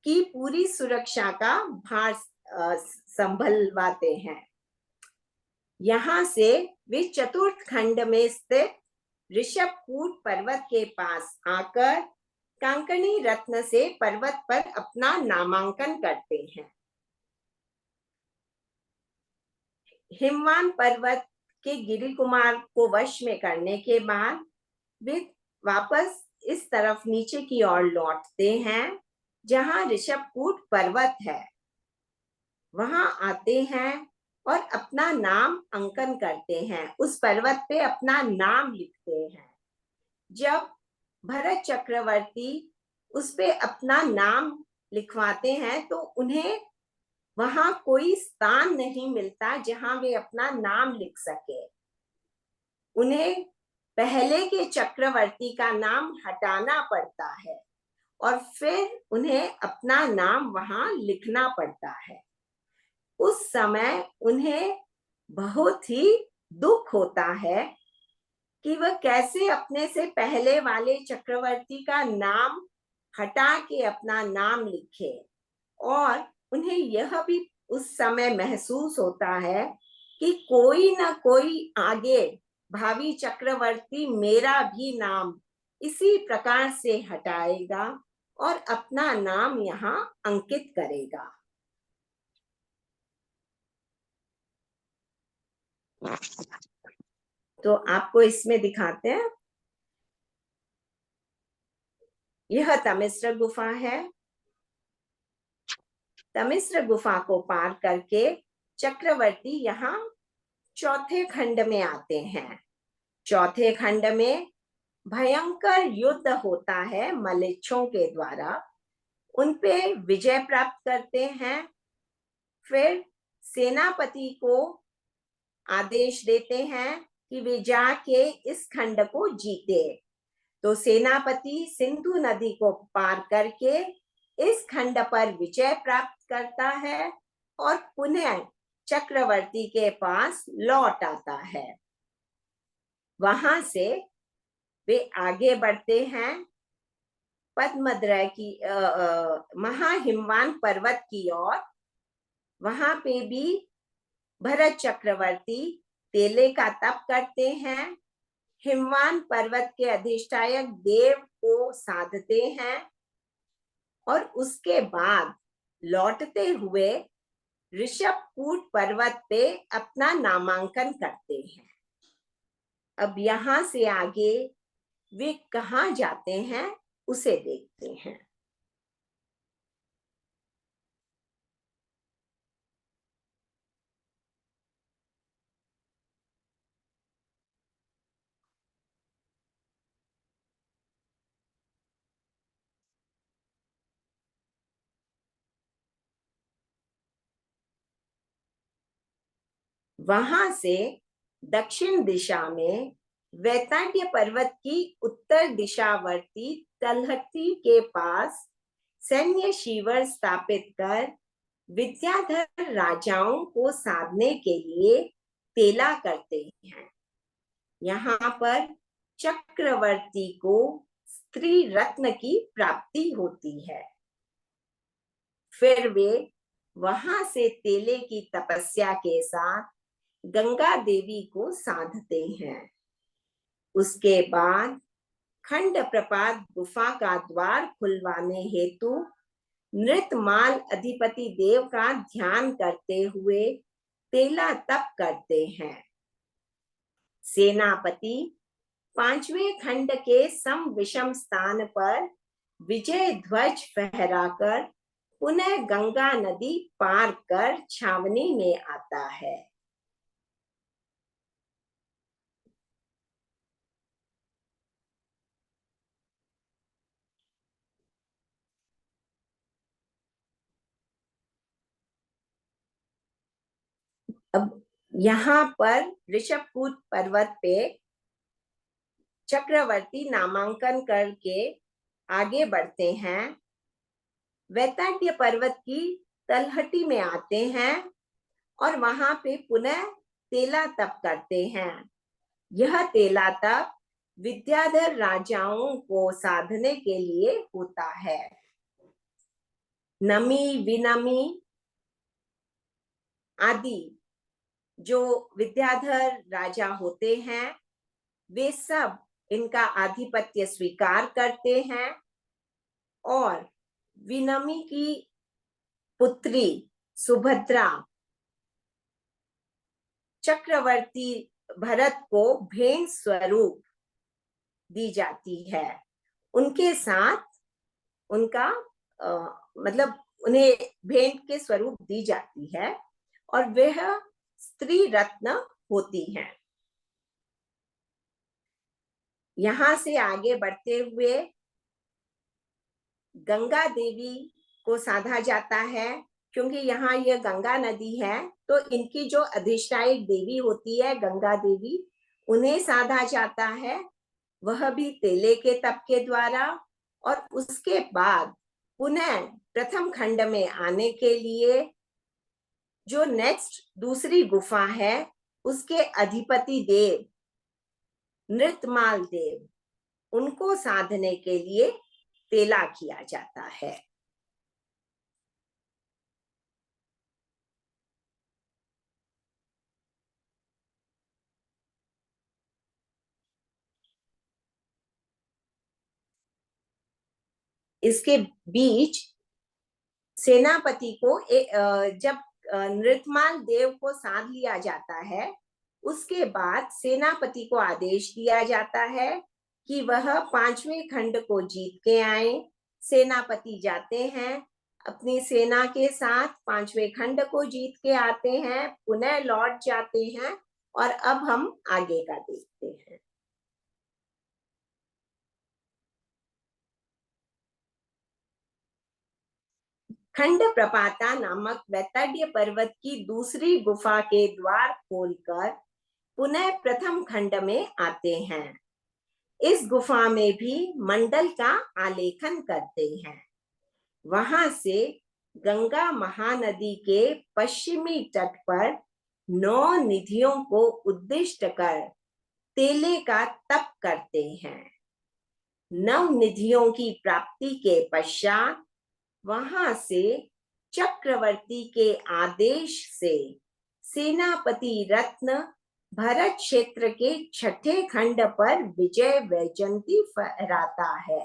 की पूरी सुरक्षा का भार संभलवाते हैं। यहाँ से वे चतुर्थ खंड में स्थित ऋषभकूट पर्वत के पास आकर कांकणी रत्न से पर्वत पर अपना नामांकन करते हैं। हिमवान पर्वत के गिरी कुमार को वश में करने के बाद वे वापस इस तरफ नीचे की ओर लौटते हैं जहां ऋषभकूट पर्वत है। वहां आते हैं और अपना नाम अंकन करते हैं, उस पर्वत पे अपना नाम लिखते हैं। जब भरत चक्रवर्ती उस पे अपना नाम लिखवाते हैं तो उन्हें वहां कोई स्थान नहीं मिलता जहां वे अपना नाम लिख सके। उन्हें पहले के चक्रवर्ती का नाम हटाना पड़ता है और फिर उन्हें अपना नाम वहां लिखना पड़ता है। उस समय उन्हें बहुत ही दुख होता है कि वह कैसे अपने से पहले वाले चक्रवर्ती का नाम हटा के अपना नाम लिखे, और उन्हें यह भी उस समय महसूस होता है कि कोई ना कोई आगे भावी चक्रवर्ती मेरा भी नाम इसी प्रकार से हटाएगा और अपना नाम यहाँ अंकित करेगा। तो आपको इसमें दिखाते हैं, यह तमिश्र गुफा है। तमिश्र गुफा को पार करके चक्रवर्ती यहाँ चौथे खंड में आते हैं। चौथे खंड में भयंकर युद्ध होता है मलेच्छों के द्वारा, उन पे विजय प्राप्त करते हैं। फिर सेनापति को आदेश देते हैं कि वे जाके इस खंड को जीते। तो सेनापति सिंधु नदी को पार करके इस खंड पर विजय प्राप्त करता है और पुनः चक्रवर्ती के पास लौट आता है। वहां से वे आगे बढ़ते हैं पद्मद्रय की महाहिमवान पर्वत की ओर। वहां पे भी भरत चक्रवर्ती तेले का तप करते हैं, हिमवान पर्वत के अधिष्ठायक देव को साधते हैं और उसके बाद लौटते हुए ऋषभकूट पर्वत पे अपना नामांकन करते हैं। अब यहाँ से आगे वे कहाँ जाते हैं उसे देखते हैं। वहां से दक्षिण दिशा में वैताड्य पर्वत की उत्तर दिशावर्ती तलहटी के पास सैन्य शिविर स्थापित कर विद्याधर राजाओं को साधने के लिए तेला करते हैं। यहाँ पर चक्रवर्ती को स्त्री रत्न की प्राप्ति होती है। फिर वे वहां से तेले की तपस्या के साथ गंगा देवी को साधते हैं। उसके बाद खंड प्रपात गुफा का द्वार खुलवाने हेतु नृतमाल अधिपति देव का ध्यान करते हुए तेला तप करते हैं। सेनापति पांचवें खंड के सम विषम स्थान पर विजय ध्वज फहराकर पुनः गंगा नदी पार कर छावनी में आता है। अब यहाँ पर ऋषभकूट पर्वत पे चक्रवर्ती नामांकन करके आगे बढ़ते हैं, वैताड्य पर्वत की तलहटी में आते हैं और वहां पे पुनः तेला तप करते हैं। यह तेला तप विद्याधर राजाओं को साधने के लिए होता है। नमी विनमी आदि जो विद्याधर राजा होते हैं वे सब इनका आधिपत्य स्वीकार करते हैं और विनमी की पुत्री सुभद्रा चक्रवर्ती भरत को भेंट स्वरूप दी जाती है। उनके साथ उनका मतलब उन्हें भेंट के स्वरूप दी जाती है और वह स्त्री रत्न होती हैं। यहाँ से आगे बढ़ते हुए गंगा देवी को साधा जाता है, क्योंकि यहाँ यह गंगा नदी है तो इनकी जो अधिष्ठायक देवी होती है गंगा देवी, उन्हें साधा जाता है, वह भी तेले के तप के द्वारा। और उसके बाद पुनः प्रथम खंड में आने के लिए जो नेक्स्ट दूसरी गुफा है उसके अधिपति देव नृतमाल देव, उनको साधने के लिए तेला किया जाता है। इसके बीच सेनापति को जब नृतमाल देव को साध लिया जाता है, उसके बाद सेनापति को आदेश दिया जाता है कि वह पांचवें खंड को जीत के आए। सेनापति जाते हैं अपनी सेना के साथ, पांचवें खंड को जीत के आते हैं, पुनः लौट जाते हैं और अब हम आगे का देखते हैं। खंड प्रपाता नामक वैताड्य पर्वत की दूसरी गुफा के द्वार खोलकर पुनः प्रथम खंड में आते हैं। इस गुफा में भी मंडल का आलेखन करते हैं। वहां से गंगा महानदी के पश्चिमी तट पर 9 निधियों को उद्दिष्ट कर तेले का तप करते हैं। 9 निधियों की प्राप्ति के पश्चात वहां से चक्रवर्ती के आदेश से सेनापति रत्न भरत क्षेत्र के छठे खंड पर विजय वैजयंती फहराता है।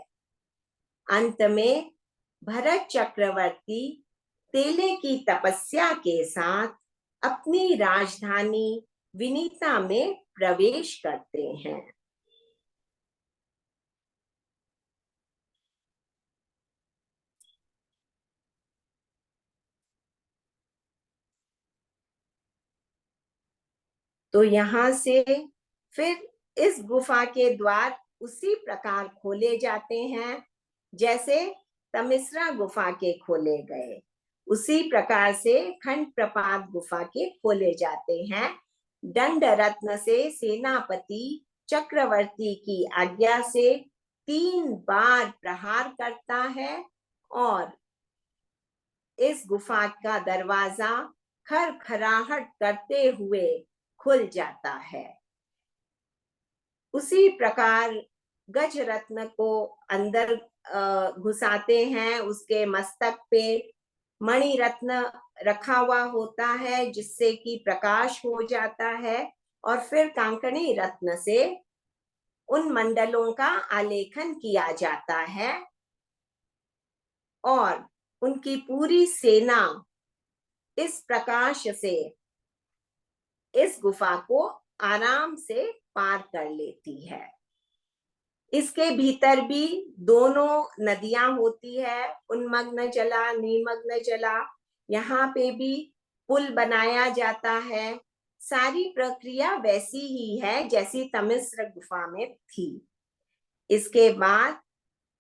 अंत में भरत चक्रवर्ती तेले की तपस्या के साथ अपनी राजधानी विनीता में प्रवेश करते हैं। तो यहाँ से फिर इस गुफा के द्वार उसी प्रकार खोले जाते हैं जैसे तमिश्रा गुफा के खोले गए, उसी प्रकार से खंड प्रपात गुफा के खोले जाते हैं। दंड रत्न से सेनापति चक्रवर्ती की आज्ञा से 3 बार प्रहार करता है और इस गुफा का दरवाजा खरखराहट करते हुए खुल जाता है। उसी प्रकार गज रत्न को अंदर घुसाते हैं, उसके मस्तक पे मणि रत्न रखा हुआ होता है जिससे कि प्रकाश हो जाता है और फिर कांकणी रत्न से उन मंडलों का आलेखन किया जाता है और उनकी पूरी सेना इस प्रकाश से इस गुफा को आराम से पार कर लेती है। इसके भीतर भी दोनों नदियां होती है, उन्मग्न जला निमग्न जला। यहाँ पे भी पुल बनाया जाता है। सारी प्रक्रिया वैसी ही है जैसी तमिश्र गुफा में थी। इसके बाद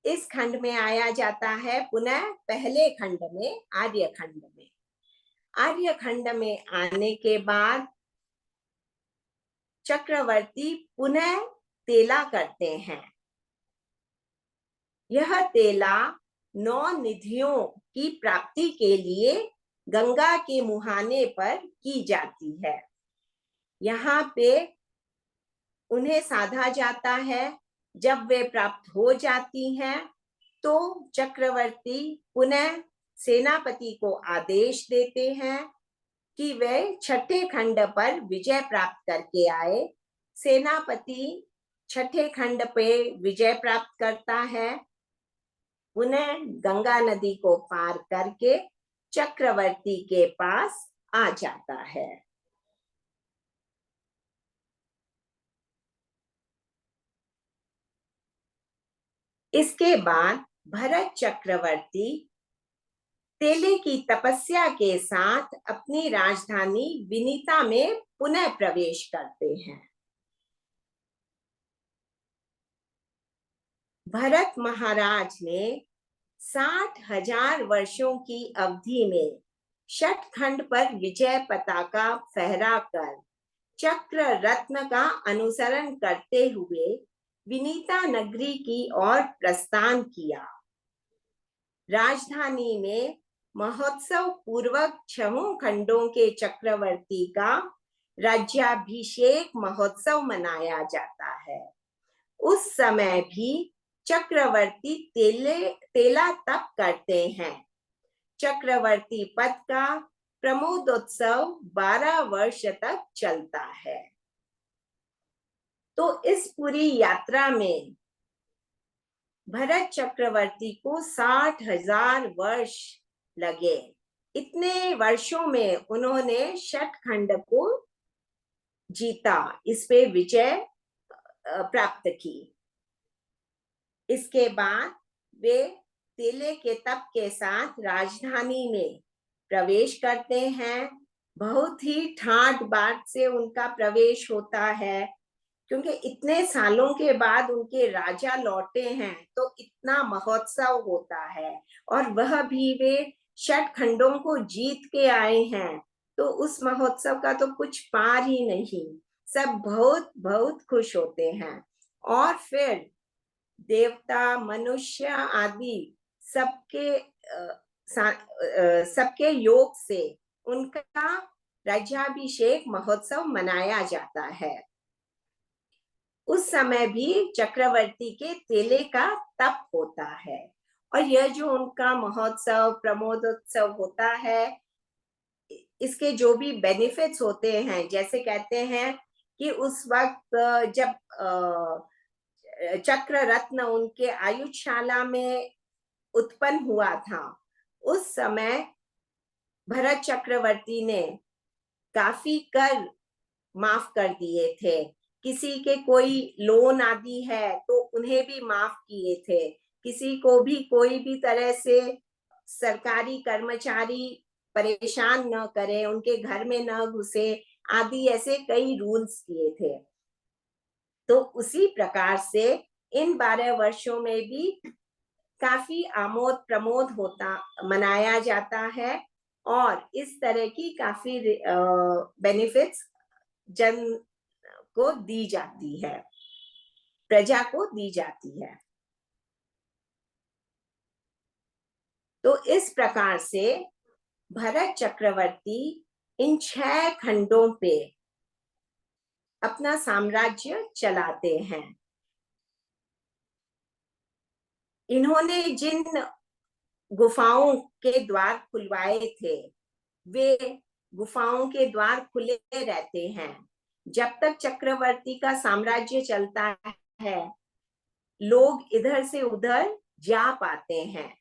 इस खंड में आया जाता है पुनः पहले खंड में, आर्य खंड में। आर्यखंड में आने के बाद चक्रवर्ती पुनः तेला करते हैं। यह तेला 9 निधियों की प्राप्ति के लिए गंगा के मुहाने पर की जाती है। यहाँ पे उन्हें साधा जाता है। जब वे प्राप्त हो जाती हैं तो चक्रवर्ती पुनः सेनापति को आदेश देते हैं कि वे छठे खंड पर विजय प्राप्त करके आए। सेनापति छठे खंड पे विजय प्राप्त करता है, पुनः गंगा नदी को पार करके चक्रवर्ती के पास आ जाता है। इसके बाद भरत चक्रवर्ती तेले की तपस्या के साथ अपनी राजधानी विनीता में पुनः प्रवेश करते हैं। भरत महाराज ने 60,000 वर्षों की अवधि में षटखंड पर विजय पताका फहराकर चक्र रत्न का अनुसरण करते हुए विनीता नगरी की ओर प्रस्थान किया। राजधानी में महोत्सव पूर्वक 6 खंडों के चक्रवर्ती का राज्याभिषेक महोत्सव मनाया जाता है। उस समय भी चक्रवर्ती तेला तप करते हैं। चक्रवर्ती पद का प्रमोदोत्सव 12 वर्ष तक चलता है। तो इस पूरी यात्रा में भरत चक्रवर्ती को 60,000 वर्ष लगे। इतने वर्षों में उन्होंने षटखंड को जीता, इस पे विजय प्राप्त की। इसके बाद वे तेले के तप के साथ राजधानी में प्रवेश करते हैं। बहुत ही ठाट बाट से उनका प्रवेश होता है, क्योंकि इतने सालों के बाद उनके राजा लौटे हैं तो इतना महोत्सव होता है, और वह भी वे षटखंडों को जीत के आए हैं, तो उस महोत्सव का तो कुछ पार ही नहीं। सब बहुत बहुत खुश होते हैं। और फिर देवता, मनुष्य आदि सबके योग से उनका राज्याभिषेक महोत्सव मनाया जाता है। उस समय भी चक्रवर्ती के तेले का तप होता है, और यह जो उनका महोत्सव प्रमोदोत्सव होता है, इसके जो भी बेनिफिट्स होते हैं, जैसे कहते हैं कि उस वक्त जब चक्र रत्न उनके आयुधशाला में उत्पन्न हुआ था, उस समय भरत चक्रवर्ती ने काफी कर माफ कर दिए थे। किसी के कोई लोन आदि है तो उन्हें भी माफ किए थे। किसी को भी कोई भी तरह से सरकारी कर्मचारी परेशान न करे, उनके घर में न घुसे आदि, ऐसे कई रूल्स किए थे। तो उसी प्रकार से इन 12 वर्षों में भी काफी आमोद प्रमोद होता मनाया जाता है, और इस तरह की काफी बेनिफिट्स जन को दी जाती है, प्रजा को दी जाती है। तो इस प्रकार से भरत चक्रवर्ती इन 6 खंडों पे अपना साम्राज्य चलाते हैं। इन्होंने जिन गुफाओं के द्वार खुलवाए थे, वे गुफाओं के द्वार खुले रहते हैं। जब तक चक्रवर्ती का साम्राज्य चलता है, लोग इधर से उधर जा पाते हैं।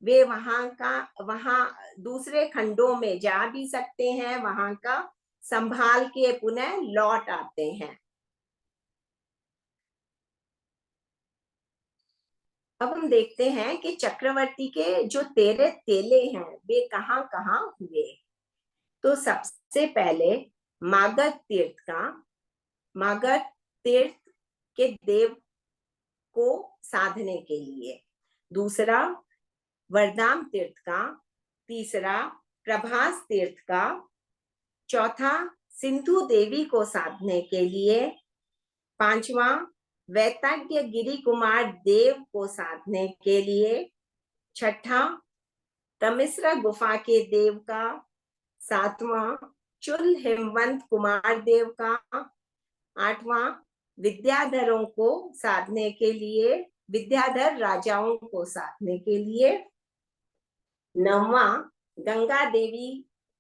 वे वहां दूसरे खंडों में जा भी सकते हैं, वहां का संभाल के पुनः लौट आते हैं। अब हम देखते हैं कि चक्रवर्ती के जो 13 तेले हैं वे कहाँ कहाँ हुए। तो सबसे पहले मागध तीर्थ के देव को साधने के लिए, दूसरा वरदाम तीर्थ का, तीसरा प्रभास तीर्थ का, चौथा सिंधु देवी को साधने के लिए, पांचवा वैताग्य गिरी कुमार देव को साधने के लिए, छठा तमिश्रा गुफा के देव का, सातवां चुल हिमवंत कुमार देव का, आठवां विद्याधरों को साधने के लिए, विद्याधर राजाओं को साधने के लिए, नौवां गंगा देवी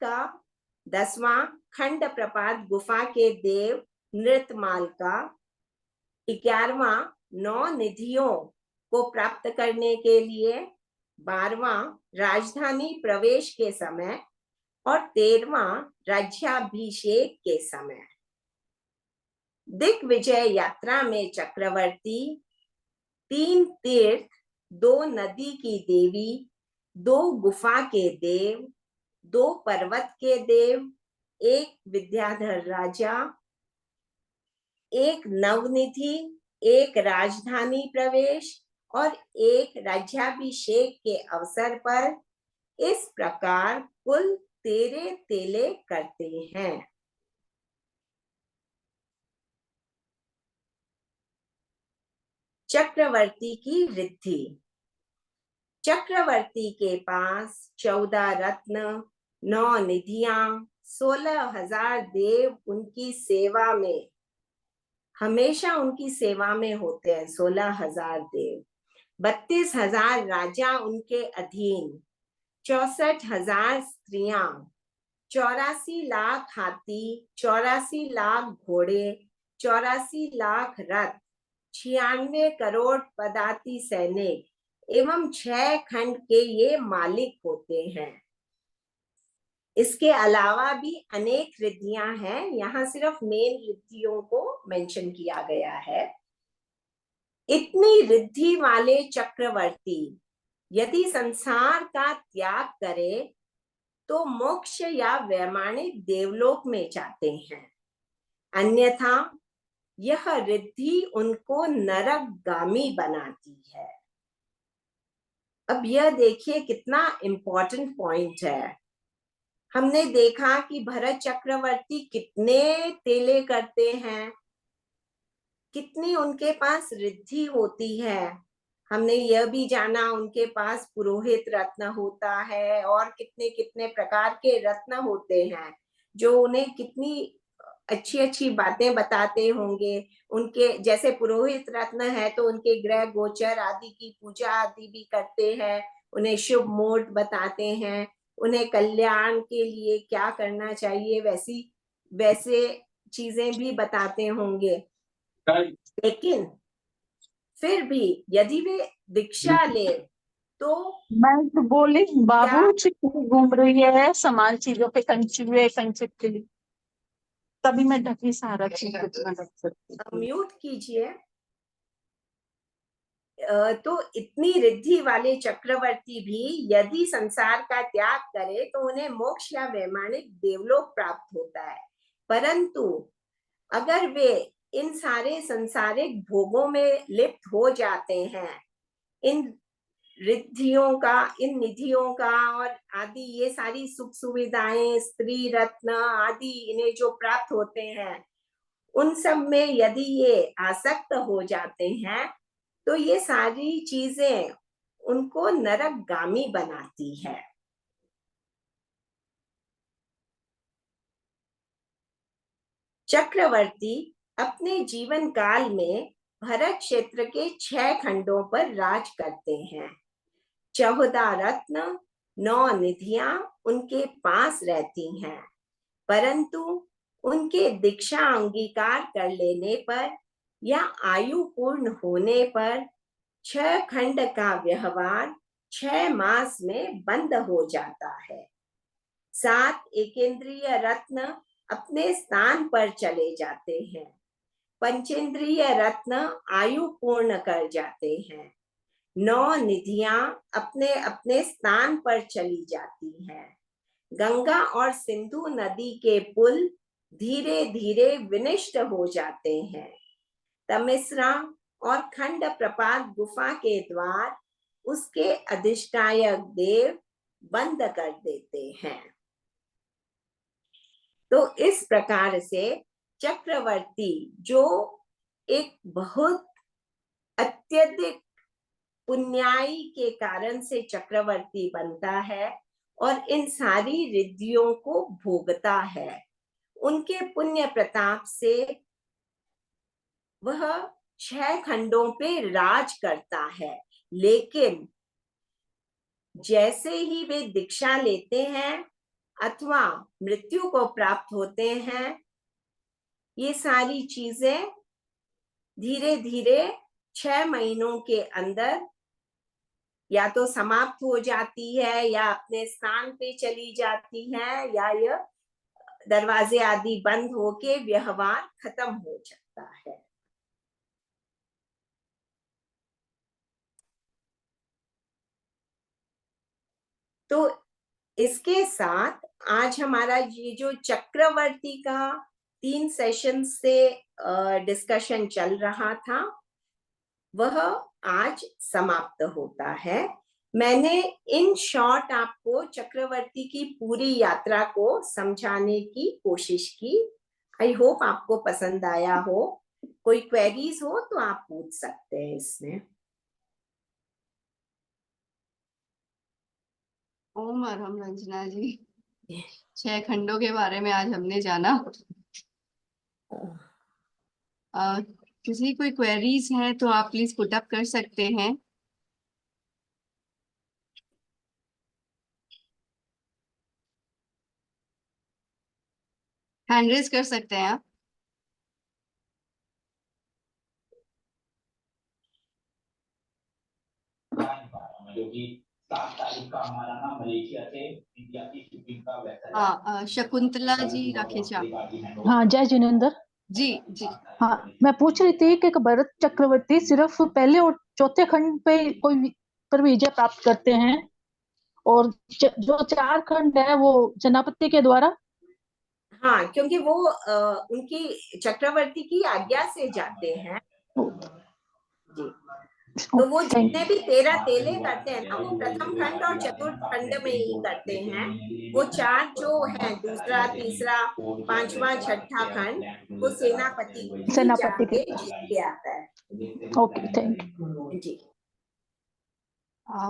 का, दसवां खंड प्रपात गुफा के देव नृतमाल का, 11वां 9 निधियों को प्राप्त करने के लिए, 12वां राजधानी प्रवेश के समय और 13वां राज्याभिषेक के समय। दिग्विजय यात्रा में चक्रवर्ती 3 तीर्थ, 2 नदी की देवी, 2 गुफा के देव, 2 पर्वत के देव, 1 विद्याधर राजा, 1 नवनिधि, 1 राजधानी प्रवेश और 1 राज्याभिषेक के अवसर पर इस प्रकार कुल 13 तेले करते हैं। चक्रवर्ती की रिद्धि। चक्रवर्ती के पास 14 रत्न, 9 निधियां, 16,000 देव उनकी सेवा में, हमेशा उनकी सेवा में होते हैं। 16,000 देव, 32,000 राजा उनके अधीन, 64,000 स्त्रियां, 84 लाख हाथी, 84 लाख घोड़े, 84 लाख रथ, 96 करोड़ पदाति सैनिक एवं 6 खंड के ये मालिक होते हैं। इसके अलावा भी अनेक रिद्धियां हैं, यहाँ सिर्फ मेन रिद्धियों को मेंशन किया गया है। इतनी रिद्धि वाले चक्रवर्ती यदि संसार का त्याग करे तो मोक्ष या वैमानिक देवलोक में जाते हैं, अन्यथा यह रिद्धि उनको नरकगामी बनाती है। अब यह देखिए कितना इंपॉर्टेंट पॉइंट है। हमने देखा कि भरत चक्रवर्ती कितने तेले करते हैं, कितनी उनके पास रिद्धि होती है। हमने यह भी जाना उनके पास पुरोहित रत्न होता है और कितने कितने प्रकार के रत्न होते हैं जो उन्हें कितनी अच्छी अच्छी बातें बताते होंगे। उनके जैसे पुरोहित रत्न है तो उनके ग्रह गोचर आदि की पूजा आदि भी करते हैं, उन्हें शुभ मुहूर्त बताते हैं, उन्हें कल्याण के लिए क्या करना चाहिए वैसे चीजें भी बताते होंगे। लेकिन फिर भी यदि वे दीक्षा ले तो मैं तो बोली बाबू घूम रही है समान चीजों पे कंचित के लिए, तभी मैं ढकी सारा चीज रख सकती। म्यूट कीजिए। तो इतनी रिद्धि वाले चक्रवर्ती भी यदि संसार का त्याग करे तो उन्हें मोक्ष या वैमानिक देवलोक प्राप्त होता है, परंतु अगर वे इन सारे संसारिक भोगों में लिप्त हो जाते हैं, इन रिद्धियों का, इन निधियों का और आदि ये सारी सुख सुविधाएं, स्त्री रत्न आदि इन्हें जो प्राप्त होते हैं, उन सब में यदि ये आसक्त हो जाते हैं तो ये सारी चीजें उनको नरकगामी बनाती है। चक्रवर्ती अपने जीवन काल में भरत क्षेत्र के 6 खंडों पर राज करते हैं। 14 रत्न, 9 निधियां उनके पास रहती हैं, परंतु उनके दीक्षा अंगीकार कर लेने पर या आयु पूर्ण होने पर 6 खंड का व्यवहार 6 मास में बंद हो जाता है। 7 एकेंद्रीय रत्न अपने स्थान पर चले जाते हैं, पंचेंद्रीय रत्न आयु पूर्ण कर जाते हैं, 9 निधियां अपने अपने स्थान पर चली जाती हैं, गंगा और सिंधु नदी के पुल धीरे धीरे विनष्ट हो जाते हैं, तमिश्रा और खंड प्रपात गुफा के द्वार उसके अधिष्ठायक देव बंद कर देते हैं। तो इस प्रकार से चक्रवर्ती जो एक बहुत अत्यधिक पुण्याई के कारण से चक्रवर्ती बनता है और इन सारी रिद्धियों को भोगता है, उनके पुण्य प्रताप से वह 6 खंडों पे राज करता है। लेकिन जैसे ही वे दीक्षा लेते हैं अथवा मृत्यु को प्राप्त होते हैं, ये सारी चीजें धीरे धीरे 6 महीनों के अंदर या तो समाप्त हो जाती है या अपने स्थान पे चली जाती है, या यह दरवाजे आदि बंद होके व्यवहार खत्म हो जाता है। तो इसके साथ आज हमारा ये जो चक्रवर्ती का 3 सेशन से डिस्कशन चल रहा था वह आज समाप्त होता है। मैंने इन शॉर्ट आपको चक्रवर्ती की पूरी यात्रा को समझाने की कोशिश की। आई होप आपको पसंद आया हो। कोई क्वेरीज हो तो आप पूछ सकते हैं इसमें। ओम अरहम रंजना जी, 6 खंडों के बारे में आज हमने जाना। किसी कोई क्वेरीज हैं तो आप प्लीज पुट अप कर सकते हैं। हैंड रेज कर सकते हैं आप। क्योंकि 7 तारीख का हमारा ना मलेशिया से इंडिया की शिपिंग का वैसा हाँ, शकुंतला जी राखेचा। हाँ, जय जिनेंद्र। जी जी। हाँ, मैं पूछ रही थी कि भरत चक्रवर्ती सिर्फ पहले और चौथे खंड पे कोई पर विजय प्राप्त करते हैं और जो 4 खंड है वो सेनापति के द्वारा। हाँ, क्योंकि वो उनकी चक्रवर्ती की आज्ञा से जाते हैं जी। तो वो जितने भी 13 तेले करते हैं ना, वो प्रथम खंड और चतुर्थ खंड में ही करते हैं। वो 4 जो है, दूसरा, तीसरा, 5वां, 6ठा खंड, वो सेनापति ही सेनापति के जाके जीत के आता है। Okay, thank you. जी।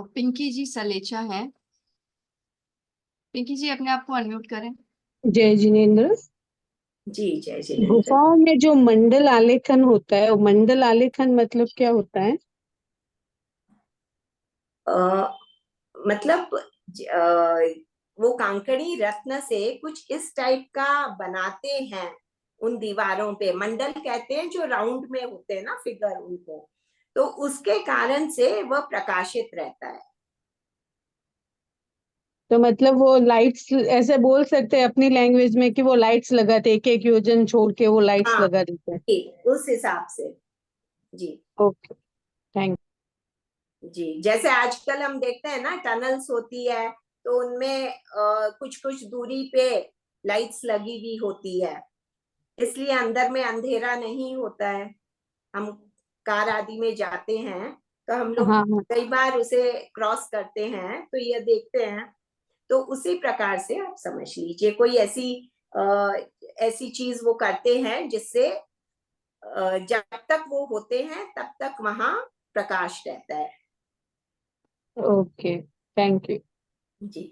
पिंकी जी सलेचा हैं। पिंकी जी अपने आप को अनम्यूट करें। जय जिनेंद्र। जी, जय जिनेंद्र। गुफाओं में जो मंडल आलेखन होता है, वो मंडल आलेखन मतलब क्या होता है? मतलब वो कांकड़ी रत्न से कुछ इस टाइप का बनाते हैं। उन दीवारों पे मंडल कहते हैं, जो राउंड में होते हैं ना फिगर, उनको। तो उसके कारण से वह प्रकाशित रहता है। तो मतलब वो लाइट्स, ऐसे बोल सकते हैं अपनी लैंग्वेज में कि वो लाइट्स लगाते, एक एक योजन छोड़ के वो लाइट्स हाँ, लगा देते हैं। उस हिसाब से। जी ओके, थैंक जी। जैसे आजकल हम देखते हैं ना, टनल्स होती है, तो उनमें कुछ कुछ दूरी पे लाइट्स लगी हुई होती है, इसलिए अंदर में अंधेरा नहीं होता है। हम कार आदि में जाते हैं तो हम लोग हाँ हाँ। कई बार उसे क्रॉस करते हैं तो ये देखते हैं। तो उसी प्रकार से आप समझ लीजिए, कोई ऐसी चीज वो करते हैं जिससे जब तक वो होते हैं तब तक वहां प्रकाश रहता है। Okay, thank you. जी।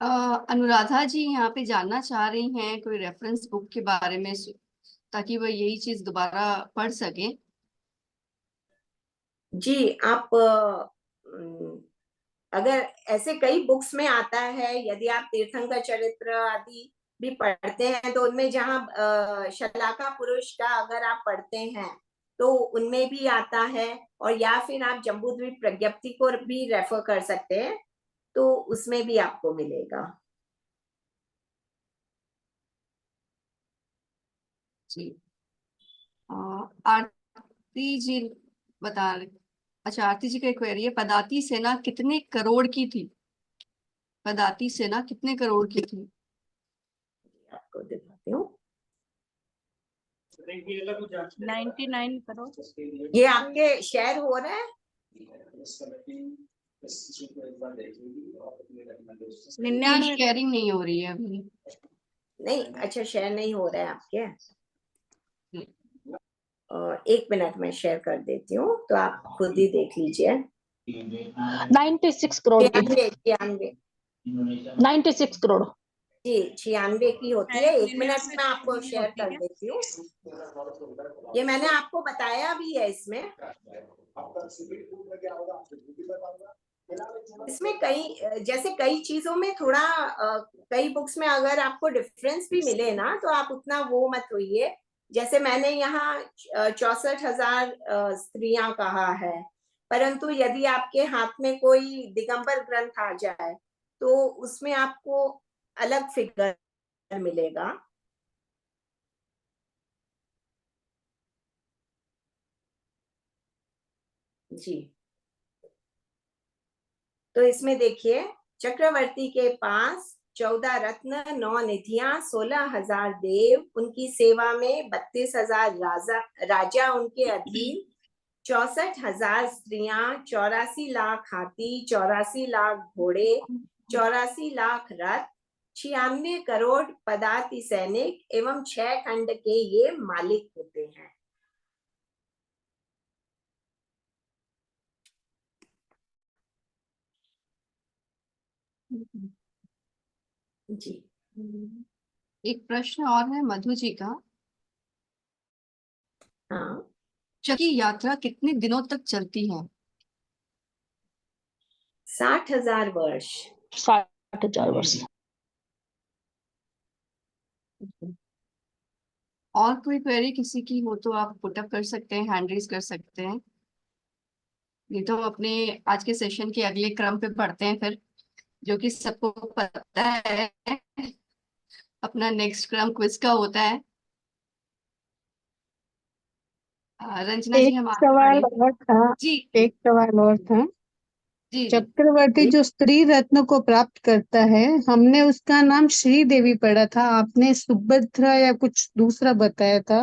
अनुराधा जी यहाँ पे जानना चाह रही हैं कोई रेफरेंस बुक के बारे में, ताकि वो यही चीज दोबारा पढ़ सके। जी, आप अगर ऐसे कई बुक्स में आता है, यदि आप तीर्थंकर चरित्र आदि भी पढ़ते हैं तो उनमें जहाँ शलाका पुरुष का अगर आप पढ़ते हैं तो उनमें भी आता है, और या फिर आप जम्बूद्वीप प्रज्ञप्ति को भी रेफर कर सकते हैं, तो उसमें भी आपको मिलेगा। जी। आरती जी बता रहे। अच्छा, आरती जी का क्वेरी है, पदाती सेना कितने करोड़ की थी? पदाती सेना कितने करोड़ की थी? आपको दिखाती हूँ। 99 करोड़। ये आपके शेयर हो रहा है? प्लीज 99 शेयरिंग नहीं हो रही है अभी। नहीं, अच्छा शेयर नहीं हो रहा है आपके। और 1 मिनट में शेयर कर देती हूँ, तो आप खुद ही देख लीजिए। 96 करोड़ की 96 96 करोड़। जी 96 की होती है। 1 मिनट में आपको शेयर कर देती हूँ। ये मैंने आपको बताया भी है। इसमें कई, जैसे कई चीजों में थोड़ा कई बुक्स में अगर आपको डिफरेंस भी मिले ना, तो आप उतना वो मत होइए। जैसे मैंने यहाँ 64,000 स्त्रियां कहा है, परंतु यदि आपके हाथ में कोई दिगंबर ग्रंथ आ जाए तो उसमें आपको अलग फिगर मिलेगा। जी, तो इसमें देखिए, चक्रवर्ती के पास 14 रत्न, 9 निधियां, 16,000 देव उनकी सेवा में, 32,000 राजा उनके अधीन, 64,000 स्त्रियां, 84 लाख हाथी, 84 लाख घोड़े, 84 लाख रथ, 96 करोड़ पदाति सैनिक एवं 6 खंड के ये मालिक होते हैं। जी, एक प्रश्न और है मधु जी का। हाँ, चक्र की यात्रा कितने दिनों तक चलती है? 60,000 वर्ष। 60,000 वर्ष। और कोई क्वेरी किसी की हो तो आप पुटअप कर सकते हैं, हैंड रेज कर सकते हैं। नहीं तो हम अपने आज के सेशन के अगले क्रम पे बढ़ते हैं फिर, जो कि सबको पता है अपना नेक्स्ट क्रम क्विज का होता है। रंजना जी एक हम आगे सवाल बढ़ेंगे। और था। जी एक सवाल और था। जी जी। चक्रवर्ती जो स्त्री रत्न को प्राप्त करता है, हमने उसका नाम श्री देवी पढ़ा था, आपने सुभद्रा या कुछ दूसरा बताया था।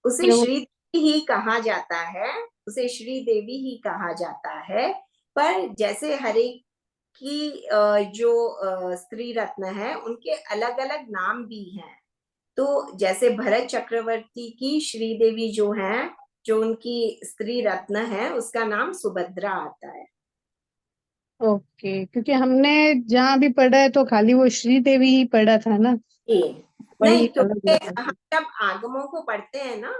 उसे ये वो श्री देवी ही कहा जाता है, उसे श्री देवी ही कहा जाता है। पर जैसे हर एक की जो स्त्री रत्न है उनके अलग अलग नाम भी हैं। तो जैसे भरत चक्रवर्ती की श्री देवी जो है, जो उनकी स्त्री रत्न है, उसका नाम सुभद्रा आता है। ओके, क्योंकि हमने जहाँ भी पढ़ा है तो खाली वो श्री देवी ही पढ़ा था ना, वही नहीं, अलग क्योंकि लगा हम था। जब आगमों को पढ़ते हैं ना,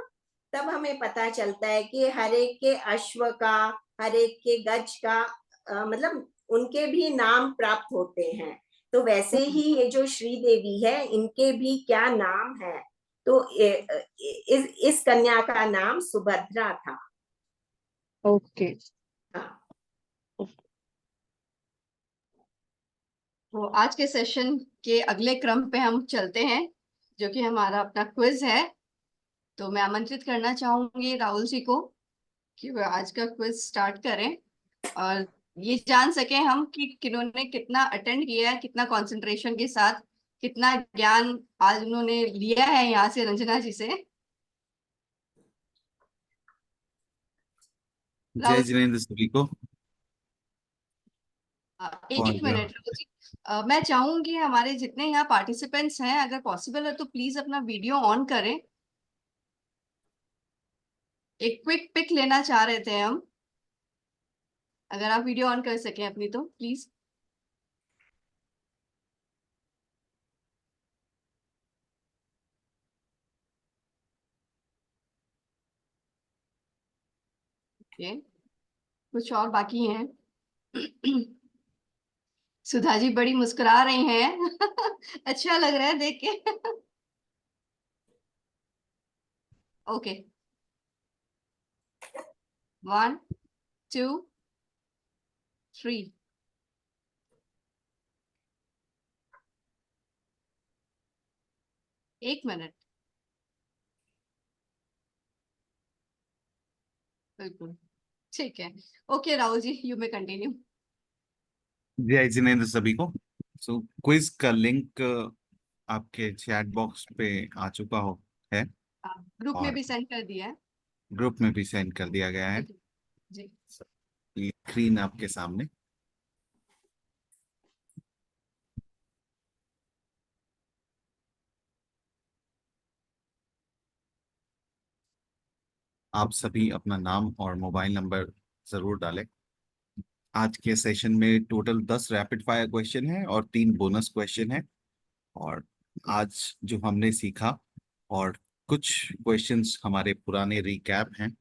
तब हमें पता चलता है कि हर एक के अश्व का, हर एक के गज का मतलब उनके भी नाम प्राप्त होते हैं। तो वैसे ही ये जो श्री देवी है, इनके भी क्या नाम है। तो इस कन्या का नाम सुभद्रा था। ओके, हाँ, तो आज के सेशन के अगले क्रम पे हम चलते हैं, जो कि हमारा अपना क्विज है। तो मैं आमंत्रित करना चाहूंगी राहुल जी को कि वो आज का क्विज स्टार्ट करें, और ये जान सके हम कि किन्होंने कितना अटेंड किया है, कितना कंसंट्रेशन के साथ, कितना ज्ञान आज उन्होंने लिया है यहाँ से रंजना जी से। जय राहुल जिनेन्द्र सभी को। एक और एक मिनट राहुल जी। मैं चाहूंगी हमारे जितने यहाँ पार्टिसिपेंट्स हैं, अगर पॉसिबल है तो प्लीज अपना वीडियो ऑन करें। एक क्विक पिक लेना चाह रहे थे हम, अगर आप वीडियो ऑन कर सकें अपनी तो प्लीज। ओके, कुछ और बाकी हैं। सुधा जी बड़ी मुस्कुरा रही हैं अच्छा लग रहा है देख के ओके, 1 2 3। एक मिनट, बिल्कुल ठीक है। Okay Rahul ji, you may continue. जय जिनेन्द्र सभी को। सो क्विज का लिंक आपके चैट बॉक्स पे आ चुका हो है, ग्रुप में और भी सेंड कर दिया है। ग्रुप में भी सेंड कर दिया गया है। जी जी। स्क्रीन आपके सामने। आप सभी अपना नाम और मोबाइल नंबर जरूर डालें। आज के सेशन में टोटल 10 रैपिड फायर क्वेश्चन है और 3 बोनस क्वेश्चन है। और आज जो हमने सीखा और कुछ क्वेश्चंस हमारे पुराने रिकैप हैं।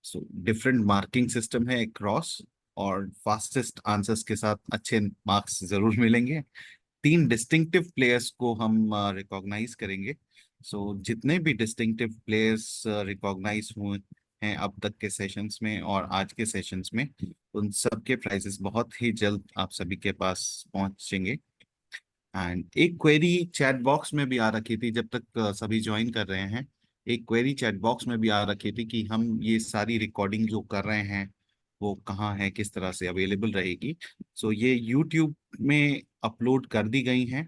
सो डिफरेंट मार्किंग सिस्टम है क्रॉस, और फास्टेस्ट आंसर्स के साथ अच्छे मार्क्स जरूर मिलेंगे। 3 डिस्टिंक्टिव प्लेयर्स को हम रिकॉग्नाइज करेंगे। सो जितने भी डिस्टिंक्टिव प्लेयर्स रिकॉग्नाइज हुए हैं अब तक के सेशंस में और आज के सेशंस में, उन सब के प्राइजेस बहुत ही जल्द आप सभी के पास पहुंचेंगे। एंड एक क्वेरी चैट बॉक्स में भी आ रखी थी, जब तक सभी ज्वाइन कर रहे हैं, एक क्वेरी चैट बॉक्स में भी आ रखी थी कि हम ये सारी रिकॉर्डिंग जो कर रहे हैं वो कहाँ है, किस तरह से अवेलेबल रहेगी। सो ये यूट्यूब में अपलोड कर दी गई हैं।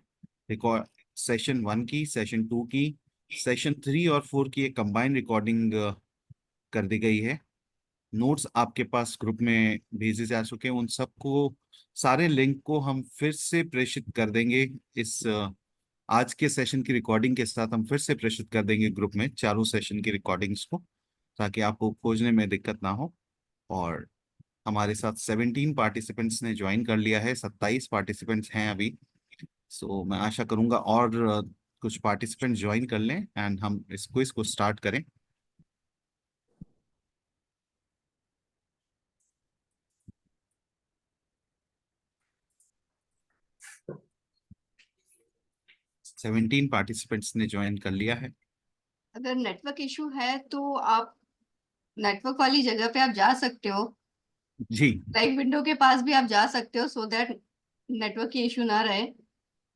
रिकॉर्ड सेशन 1 की, सेशन 2 की, सेशन 3 और 4 की एक कंबाइंड रिकॉर्डिंग कर दी गई है। नोट्स आपके पास ग्रुप में भेजे जा चुके हैं, उन सबको, सारे लिंक को हम फिर से प्रेषित कर देंगे। इस आज के सेशन की रिकॉर्डिंग के साथ हम फिर से प्रेषित कर देंगे ग्रुप में चारों सेशन की रिकॉर्डिंग्स को, ताकि आपको खोजने में दिक्कत ना हो। और हमारे साथ 17 पार्टिसिपेंट्स ने ज्वाइन कर लिया है, 27 पार्टिसिपेंट्स हैं अभी। सो मैं आशा करूंगा और कुछ पार्टिसिपेंट ज्वाइन कर लें एंड हम इस क्विज को स्टार्ट करें। सेवनटीन पार्टिसिपेंट्स ने ज्वाइन कर लिया है। अगर नेटवर्क इशू है तो आप नेटवर्क वाली जगह पे आप जा सकते हो, जी, लाइव विंडो के पास भी आप जा सकते हो, सो दैट नेटवर्क की इशू ना रहे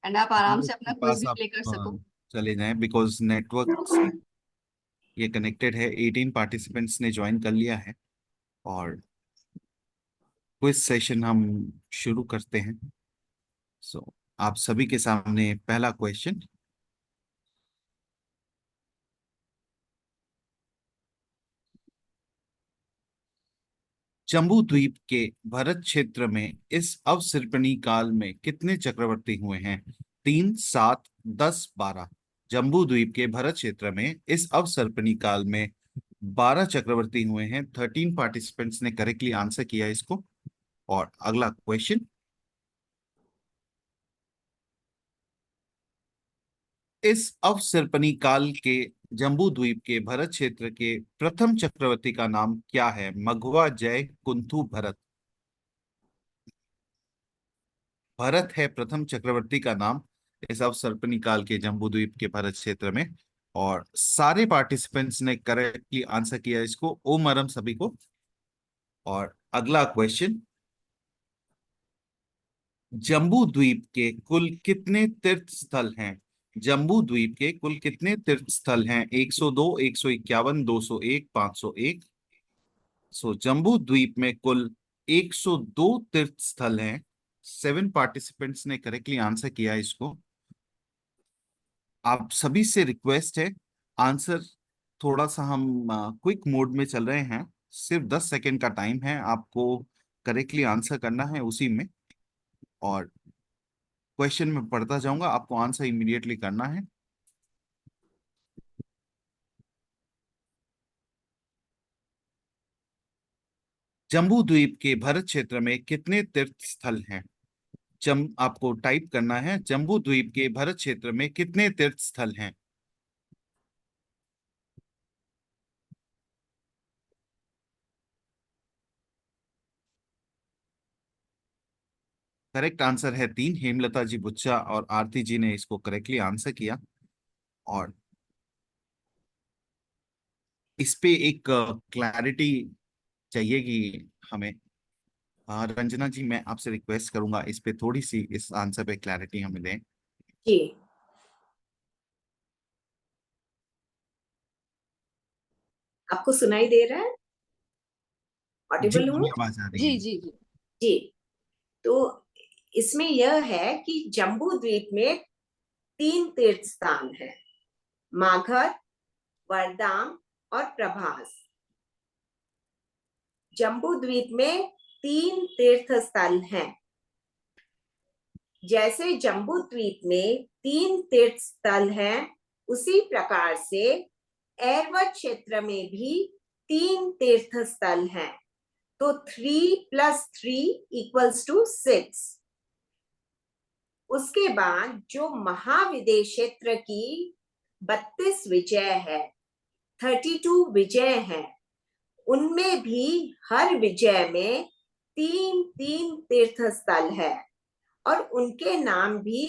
एंड आप आराम से अपना के क्विज पास भी आप प्ले कर सको। चले जाएं, बिकॉज नेटवर्क से ये कनेक्टेड है। 18 पार्टिसिपेंट्स ने ज्वाइन कर लिया है और क्विज सेशन हम शुरू करते हैं। सो आप सभी के सामने पहला क्वेश्चन। जम्बू द्वीप के भरत क्षेत्र में इस अवसर्पिणी काल में कितने चक्रवर्ती हुए हैं? 3, 7, 10, 12। जम्बू द्वीप के भरत क्षेत्र में इस अवसर्पिणी काल में 12 चक्रवर्ती हुए हैं। 13 पार्टिसिपेंट्स ने करेक्टली आंसर किया इसको। और अगला क्वेश्चन, इस अवसर्पिणी काल के जम्बू द्वीप के भरत क्षेत्र के प्रथम चक्रवर्ती का नाम क्या है? मघवा, जय, कुंथु, भरत। भरत है प्रथम चक्रवर्ती का नाम इस अवसर्पिणी काल के जम्बू द्वीप के भरत क्षेत्र में। और सारे पार्टिसिपेंट्स ने करेक्टली आंसर किया इसको। ओम अरम सभी को। और अगला क्वेश्चन, जम्बू द्वीप के कुल कितने तीर्थ स्थल हैं? जम्बू द्वीप के कुल कितने तीर्थ स्थल हैं? 102, 151, 201, 501। सो जम्बू द्वीप में कुल 102 तीर्थ स्थल हैं। 7 पार्टिसिपेंट्स ने करेक्टली आंसर किया इसको। आप सभी से रिक्वेस्ट है, आंसर थोड़ा सा हम क्विक मोड में चल रहे हैं, सिर्फ 10 सेकेंड का टाइम है, आपको करेक्टली आंसर करना है उसी में। और क्वेश्चन में पढ़ता जाऊंगा, आपको आंसर इमीडिएटली करना है। जम्बू द्वीप के भरत क्षेत्र में कितने तीर्थ स्थल हैं? आपको टाइप करना है, जम्बू द्वीप के भरत क्षेत्र में कितने तीर्थ स्थल हैं? करेक्ट आंसर है 3। हेमलता जी बुच्चा और आरती जी ने इसको करेक्टली आंसर किया। और इस पे एक क्लैरिटी चाहिए कि हमें, रंजना जी मैं आपसे रिक्वेस्ट करूंगा इस पे थोड़ी सी, इस आंसर पे क्लैरिटी हमें दें। जी, आपको सुनाई दे रहा है? जी ऑडिबल जी, हूँ? आवाज आ रही जी है। जी जी। जी, तो इसमें यह है कि जम्बू द्वीप में 3 तीर्थ स्थान है, माघर, वरदाम और प्रभास। जम्बू द्वीप में 3 तीर्थ स्थल हैं। जैसे जम्बू द्वीप में 3 तीर्थ स्थल हैं, उसी प्रकार से ऐरवत क्षेत्र में भी 3 तीर्थ स्थल हैं, तो 3 + 3 = 6। उसके बाद जो महाविजय क्षेत्र की 32 विजय है, 32 विजय हैं, उनमें भी हर विजय में 3-3 तीर्थ स्थल है और उनके नाम भी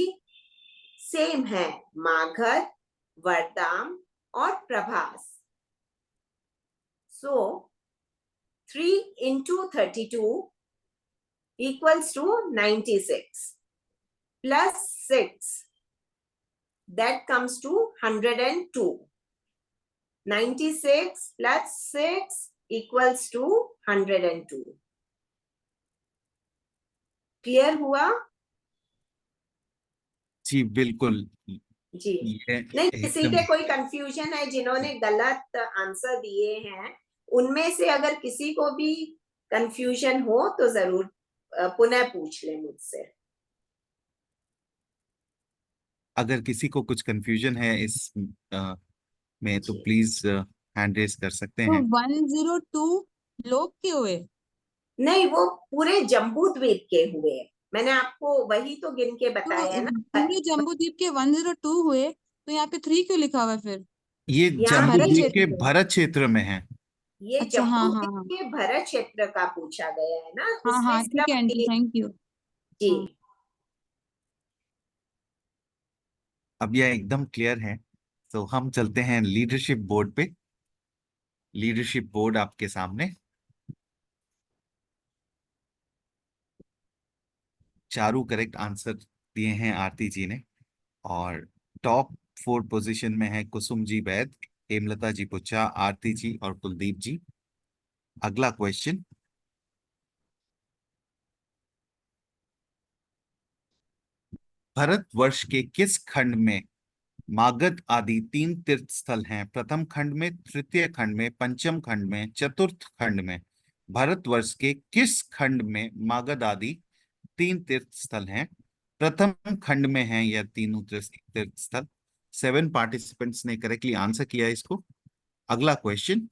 सेम है, मागध, वरदाम और Prabhas. So 3 × 32 = 96 plus 6, that comes to 102. 96 plus 6 = 102. Clear हुआ? जी बिल्कुल। जी। ये नहीं, किसी एकदम के कोई कंफ्यूजन है, जिन्होंने गलत आंसर दिए हैं, उनमें से अगर किसी को भी कंफ्यूजन हो तो जरूर पुनः पूछ ले मुझसे। अगर किसी को कुछ कंफ्यूजन है इस में तो जी। प्लीज हैंड रेज कर सकते तो हैं। 102 लोग के हुए? नहीं, वो पूरे जम्बू द्वीप के हुए। मैंने आपको वही तो गिन के तो बताया ना। पूरे जम्बू द्वीप के 102 हुए, तो यहाँ पे 3 क्यों लिखा हुआ है फिर? ये यहाँ जम्बू भरत द्वीप क्षेत्र के में। भरत क्षेत्र में है। ये अच्छा, हाँ जम्बू हाँ द्वीप हाँ के भरत क्षेत्र का पूछा गया है ना, हाँ उसमें हाँ, ठीक है सिर्फ आंटी, थैंक यू। जी। हाँ। अब यह एकदम क्लियर है। तो हम चलते हैं लीडरशिप बोर्ड पे। लीडरशिप बोर्ड आपके सामने। चारों करेक्ट आंसर दिए हैं आरती जी ने, और टॉप 4 पोजीशन में है कुसुम जी वैद, हेमलता जी पुच्छा, आरती जी और कुलदीप जी। अगला क्वेश्चन, भारतवर्ष के किस खंड में मागध आदि 3 तीर्थ स्थल हैं? प्रथम खंड में, तृतीय खंड में, पंचम खंड में, चतुर्थ खंड में? भारतवर्ष के किस खंड में मागध आदि 3 तीर्थ स्थल हैं? प्रथम खंड में है यह तीनों तीर्थ स्थल। 7 पार्टिसिपेंट्स ने करेक्टली आंसर किया इसको। अगला क्वेश्चन,